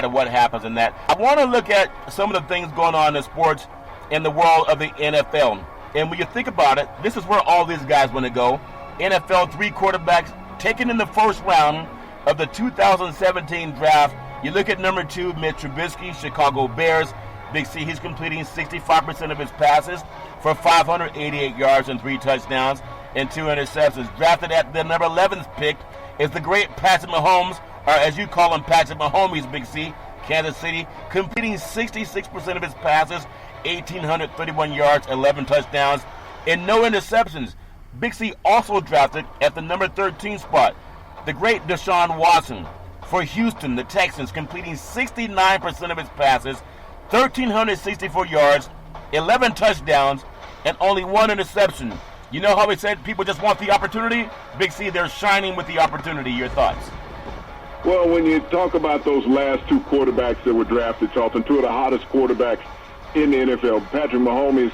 what happens in that. I want to look at some of the things going on in sports in the world of the NFL. And when you think about it, this is where all these guys want to go. NFL 3 quarterbacks taken in the first round of the 2017 draft. You look at number 2, Mitch Trubisky, Chicago Bears. Big C, he's completing 65% of his passes for 588 yards and 3 touchdowns. and 2 interceptions. Drafted at the number 11th pick is the great Patrick Mahomes, or as you call him, Patrick Mahomes, Big C, Kansas City, completing 66% of his passes, 1,831 yards, 11 touchdowns, and no interceptions. Big C also drafted at the number 13 spot the great Deshaun Watson for Houston, the Texans, completing 69% of his passes, 1,364 yards, 11 touchdowns, and only 1 interception. You know how we said people just want the opportunity? Big C, they're shining with the opportunity. Your thoughts? Well, when you talk about those last 2 quarterbacks that were drafted, Charlton, 2 of the hottest quarterbacks in the NFL, Patrick Mahomes,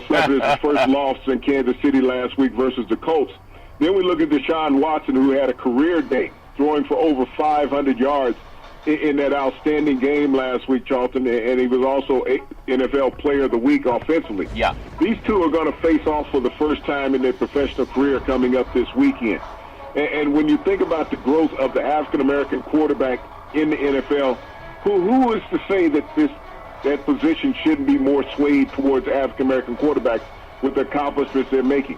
suffered his first loss in Kansas City last week versus the Colts. Then we look at Deshaun Watson, who had a career day, throwing for over 500 yards in that outstanding game last week, Charlton, and he was also NFL Player of the Week offensively. Yeah. These 2 are going to face off for the first time in their professional career coming up this weekend. And when you think about the growth of the African-American quarterback in the NFL, who is to say that that position shouldn't be more swayed towards African-American quarterbacks with the accomplishments they're making?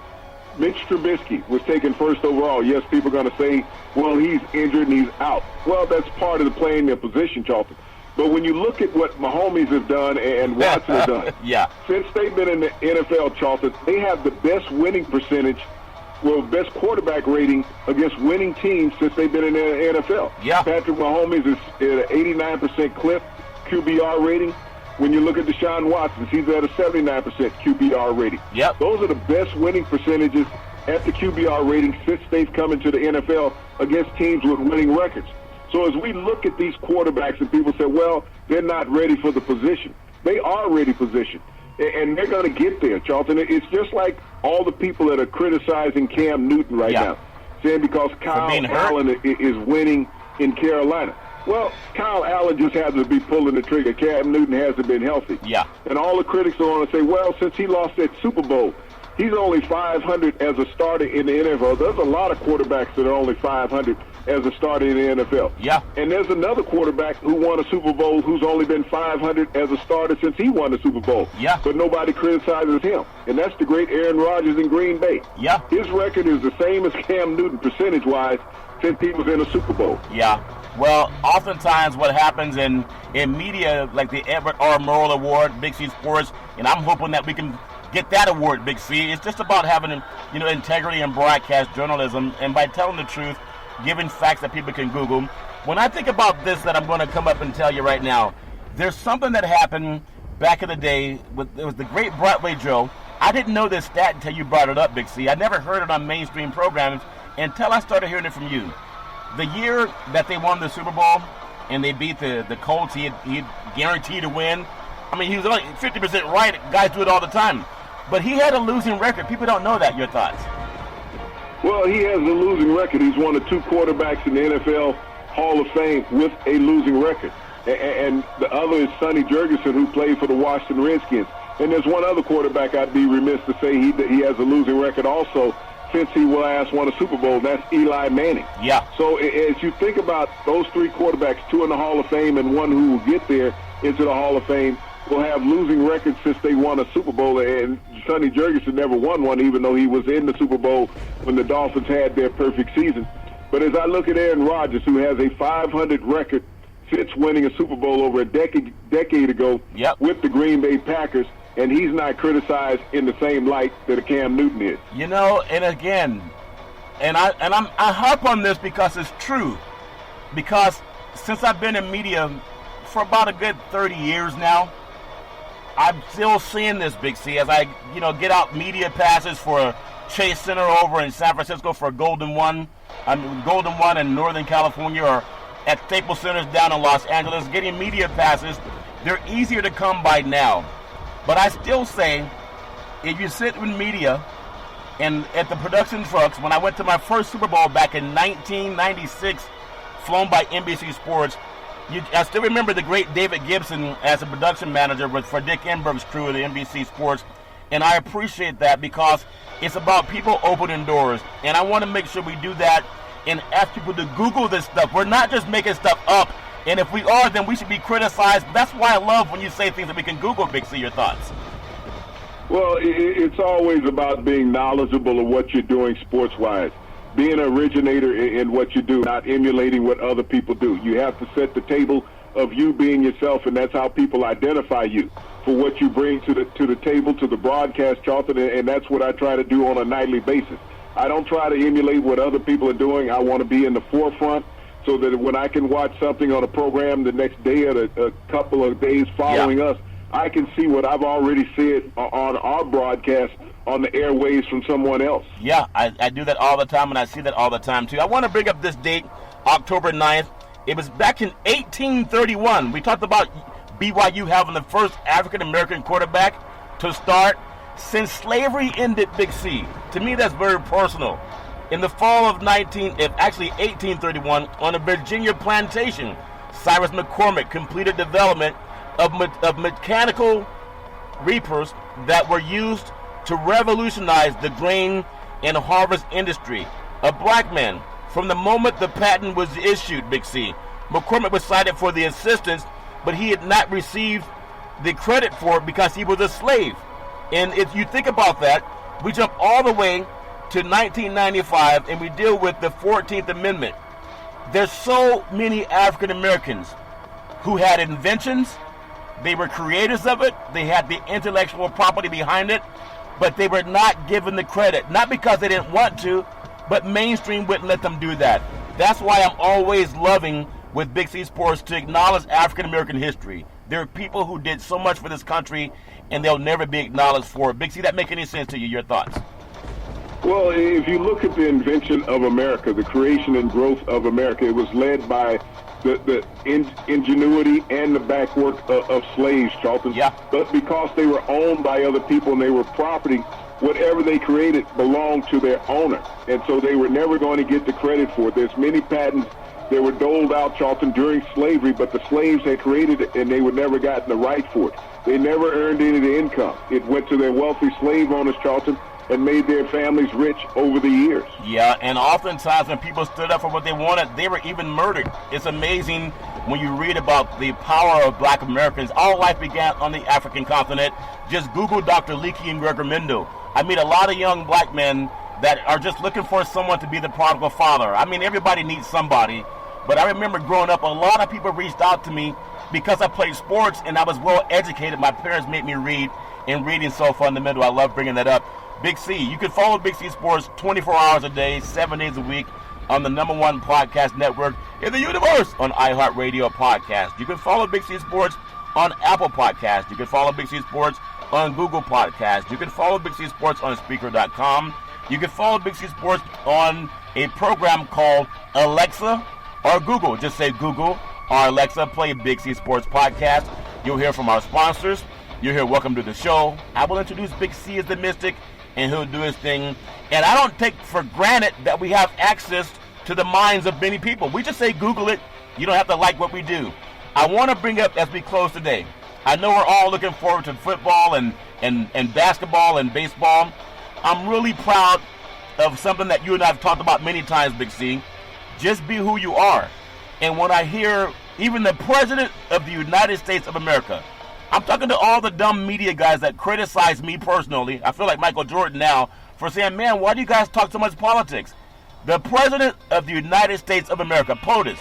Mitch Trubisky was taken first overall. Yes, people are going to say, well, he's injured and he's out. Well, that's part of the playing their position, Charlton. But when you look at what Mahomes has done and Watson has done, yeah, since they've been in the NFL, Charlton, they have the best winning percentage, best quarterback rating against winning teams since they've been in the NFL. Yeah. Patrick Mahomes is at an 89% clip QBR rating. When you look at Deshaun Watson, he's at a 79% QBR rating. Yep. Those are the best winning percentages at the QBR rating since they've come into the NFL against teams with winning records. So as we look at these quarterbacks and people say, well, they're not ready for the position. They are ready position. And they're going to get there, Charlton. It's just like all the people that are criticizing Cam Newton right now, saying because Kyle Allen is winning in Carolina. Well, Kyle Allen just happens to be pulling the trigger. Cam Newton hasn't been healthy. Yeah. And all the critics are going to say, well, since he lost that Super Bowl, he's only 500 as a starter in the NFL. There's a lot of quarterbacks that are only 500 as a starter in the NFL. Yeah. And there's another quarterback who won a Super Bowl who's only been 500 as a starter since he won the Super Bowl. Yeah. But nobody criticizes him. And that's the great Aaron Rodgers in Green Bay. Yeah. His record is the same as Cam Newton percentage-wise since he was in a Super Bowl. Yeah. Well, oftentimes what happens in media, like the Edward R. Murrow Award, Big C Sports, and I'm hoping that we can get that award, Big C. It's just about having, integrity in broadcast journalism, and by telling the truth, giving facts that people can Google. When I think about this that I'm going to come up and tell you right now, there's something that happened back in the day. It was the great Broadway Joe. I didn't know this stat until you brought it up, Big C. I never heard it on mainstream programs until I started hearing it from you. The year that they won the Super Bowl and they beat the Colts, he guaranteed to win. I mean, he was only 50% right. Guys do it all the time. But he had a losing record. People don't know that. Your thoughts? Well, he has a losing record. He's one of 2 quarterbacks in the NFL Hall of Fame with a losing record. And the other is Sonny Jurgensen, who played for the Washington Redskins. And there's one other quarterback I'd be remiss to say he has a losing record also since he last won a Super Bowl. That's Eli Manning. Yeah. So as you think about those 3 quarterbacks, 2 in the Hall of Fame and 1 who will get there into the Hall of Fame, will have losing records since they won a Super Bowl. And Sonny Jurgensen never won one, even though he was in the Super Bowl when the Dolphins had their perfect season. But as I look at Aaron Rodgers, who has a 500 record since winning a Super Bowl over a decade ago with the Green Bay Packers, and he's not criticized in the same light that a Cam Newton is. And again, I harp on this because it's true. Because since I've been in media for about a good 30 years now, I'm still seeing this, Big C, as I get out media passes for Chase Center over in San Francisco for Golden One in Northern California, or at Staples Centers down in Los Angeles, getting media passes. They're easier to come by now. But I still say, if you sit in media and at the production trucks, when I went to my first Super Bowl back in 1996, flown by NBC Sports, I still remember the great David Gibson as a production manager for Dick Enberg's crew of the NBC Sports. And I appreciate that because it's about people opening doors. And I want to make sure we do that and ask people to Google this stuff. We're not just making stuff up. And if we are, then we should be criticized. That's why I love when you say things that we can Google, Big C. Your thoughts? Well, it's always about being knowledgeable of what you're doing sports-wise, being an originator in what you do, not emulating what other people do. You have to set the table of you being yourself, and that's how people identify you, for what you bring to the table, to the broadcast, Charlton, and that's what I try to do on a nightly basis. I don't try to emulate what other people are doing. I want to be in the forefront so that when I can watch something on a program the next day or a couple of days following us, I can see what I've already said on our broadcast on the airwaves from someone else. Yeah, I do that all the time, and I see that all the time, too. I want to bring up this date, October 9th. It was back in 1831. We talked about BYU having the first African-American quarterback to start since slavery ended, Big C. To me, that's very personal. In the fall of 1831, on a Virginia plantation, Cyrus McCormick completed development of mechanical reapers that were used to revolutionize the grain and harvest industry. A black man. From the moment the patent was issued, Big C, McCormick was cited for the assistance, but he had not received the credit for it because he was a slave. And if you think about that, we jump all the way to 1995 and we deal with the 14th Amendment. There's so many African Americans who had inventions. They were creators of it. They had the intellectual property behind it, but they were not given the credit. Not because they didn't want to, but mainstream wouldn't let them do that. That's why I'm always loving with Big C Sports to acknowledge African American history. There are people who did so much for this country, and they'll never be acknowledged for it. Big C, that make any sense to you? Your thoughts? Well, if you look at the invention of America, the creation and growth of America, it was led by the ingenuity and the back work of slaves, Charlton. Yeah. But because they were owned by other people and they were property, whatever they created belonged to their owner. And so they were never going to get the credit for it. There's many patents that were doled out, Charlton, during slavery, but the slaves had created it and they were never gotten the right for it. They never earned any of the income. It went to their wealthy slave owners, Charlton, and made their families rich over the years. Yeah, and oftentimes when people stood up for what they wanted, they were even murdered. It's amazing when you read about the power of black Americans. All life began on the African continent. Just Google Dr. Leakey and Gregor Mendel. I meet a lot of young black men that are just looking for someone to be the prodigal father. I mean, everybody needs somebody. But I remember growing up, a lot of people reached out to me because I played sports and I was well educated. My parents made me read, and reading's so fundamental. I love bringing that up. Big C, you can follow Big C Sports 24 hours a day, 7 days a week on the #1 podcast network in the universe on iHeartRadio Podcast. You can follow Big C Sports on Apple Podcast. You can follow Big C Sports on Google Podcast. You can follow Big C Sports on Spreaker.com. You can follow Big C Sports on a program called Alexa or Google. Just say Google or Alexa, play Big C Sports Podcast. You'll hear from our sponsors. You'll hear Welcome to the Show. I will introduce Big C as the Mystic, and he'll do his thing. And I don't take for granted that we have access to the minds of many people. We just say Google it. You don't have to like what we do. I want to bring up, as we close today, I know we're all looking forward to football and basketball and baseball. I'm really proud of something that you and I have talked about many times, Big C. Just be who you are. And when I hear even the President of the United States of America, I'm talking to all the dumb media guys that criticize me personally. I feel like Michael Jordan now for saying, man, why do you guys talk so much politics? The President of the United States of America, POTUS,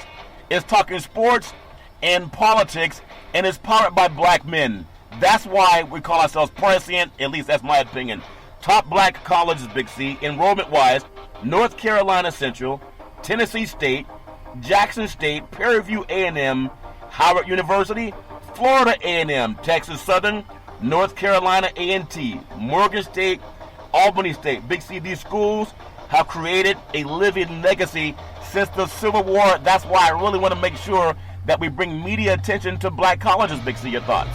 is talking sports and politics and is powered by black men. That's why we call ourselves prescient, at least that's my opinion. Top black colleges, Big C, enrollment-wise, North Carolina Central, Tennessee State, Jackson State, Prairie View A&M, Howard University, Florida A&M, Texas Southern, North Carolina A&T, Morgan State, Albany State. Big C, these schools have created a living legacy since the Civil War. That's why I really want to make sure that we bring media attention to black colleges. Big C, your thoughts?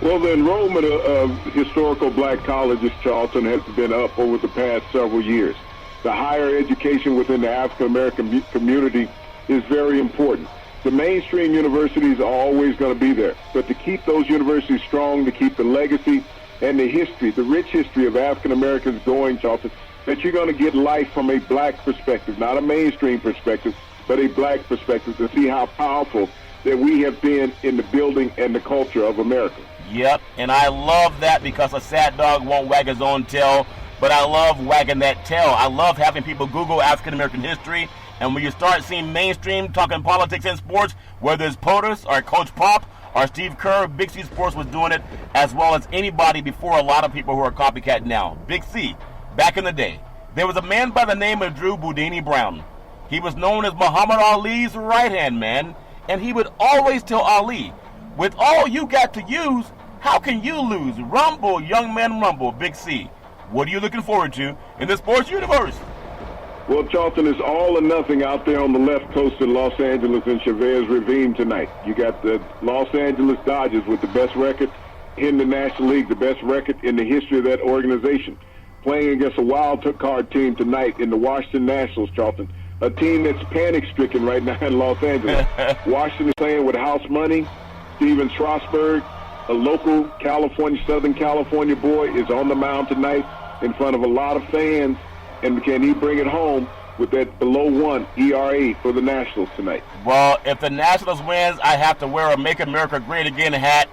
Well, the enrollment of historical black colleges, Charlton, has been up over the past several years. The higher education within the African-American community is very important. The mainstream universities are always going to be there. But to keep those universities strong, to keep the legacy and the history, the rich history of African Americans going, Charlton, that you're going to get life from a black perspective, not a mainstream perspective, but a black perspective, to see how powerful that we have been in the building and the culture of America. Yep, and I love that because a sad dog won't wag his own tail, but I love wagging that tail. I love having people Google African American history, and when you start seeing mainstream talking politics and sports, whether it's POTUS or Coach Pop or Steve Kerr, Big C Sports was doing it as well as anybody before a lot of people who are copycat now. Big C, back in the day, there was a man by the name of Drew Boudini Brown. He was known as Muhammad Ali's right-hand man, and he would always tell Ali, with all you got to use, how can you lose? Rumble, young man, rumble. Big C, what are you looking forward to in the sports universe? Well, Charlton, it's all or nothing out there on the left coast of Los Angeles and Chavez Ravine tonight. You got the Los Angeles Dodgers with the best record in the National League, the best record in the history of that organization, playing against a wild card team tonight in the Washington Nationals, Charlton, a team that's panic-stricken right now in Los Angeles. Washington is playing with house money. Steven Strasburg, a local California, Southern California boy, is on the mound tonight in front of a lot of fans. And can he bring it home with that below 1 ERA for the Nationals tonight? Well, if the Nationals wins, I have to wear a Make America Great Again hat.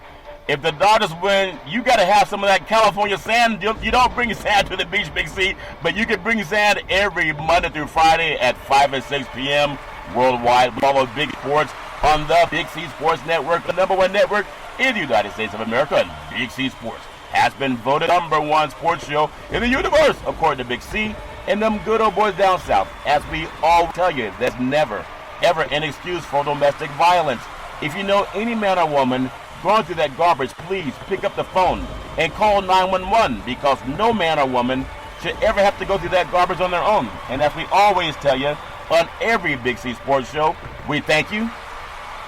If the Dodgers win, you got to have some of that California sand. You don't bring sand to the beach, Big C, but you can bring sand every Monday through Friday at 5 and 6 p.m. worldwide. We follow Big Sports on the Big C Sports Network, the #1 network in the United States of America. And Big C Sports has been voted #1 sports show in the universe, according to Big C and them good old boys down south. As we all tell you, there's never, ever an excuse for domestic violence. If you know any man or woman going through that garbage, please pick up the phone and call 911, because no man or woman should ever have to go through that garbage on their own. And as we always tell you on every Big C Sports show, we thank you,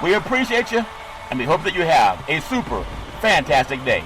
we appreciate you, and we hope that you have a super fantastic day.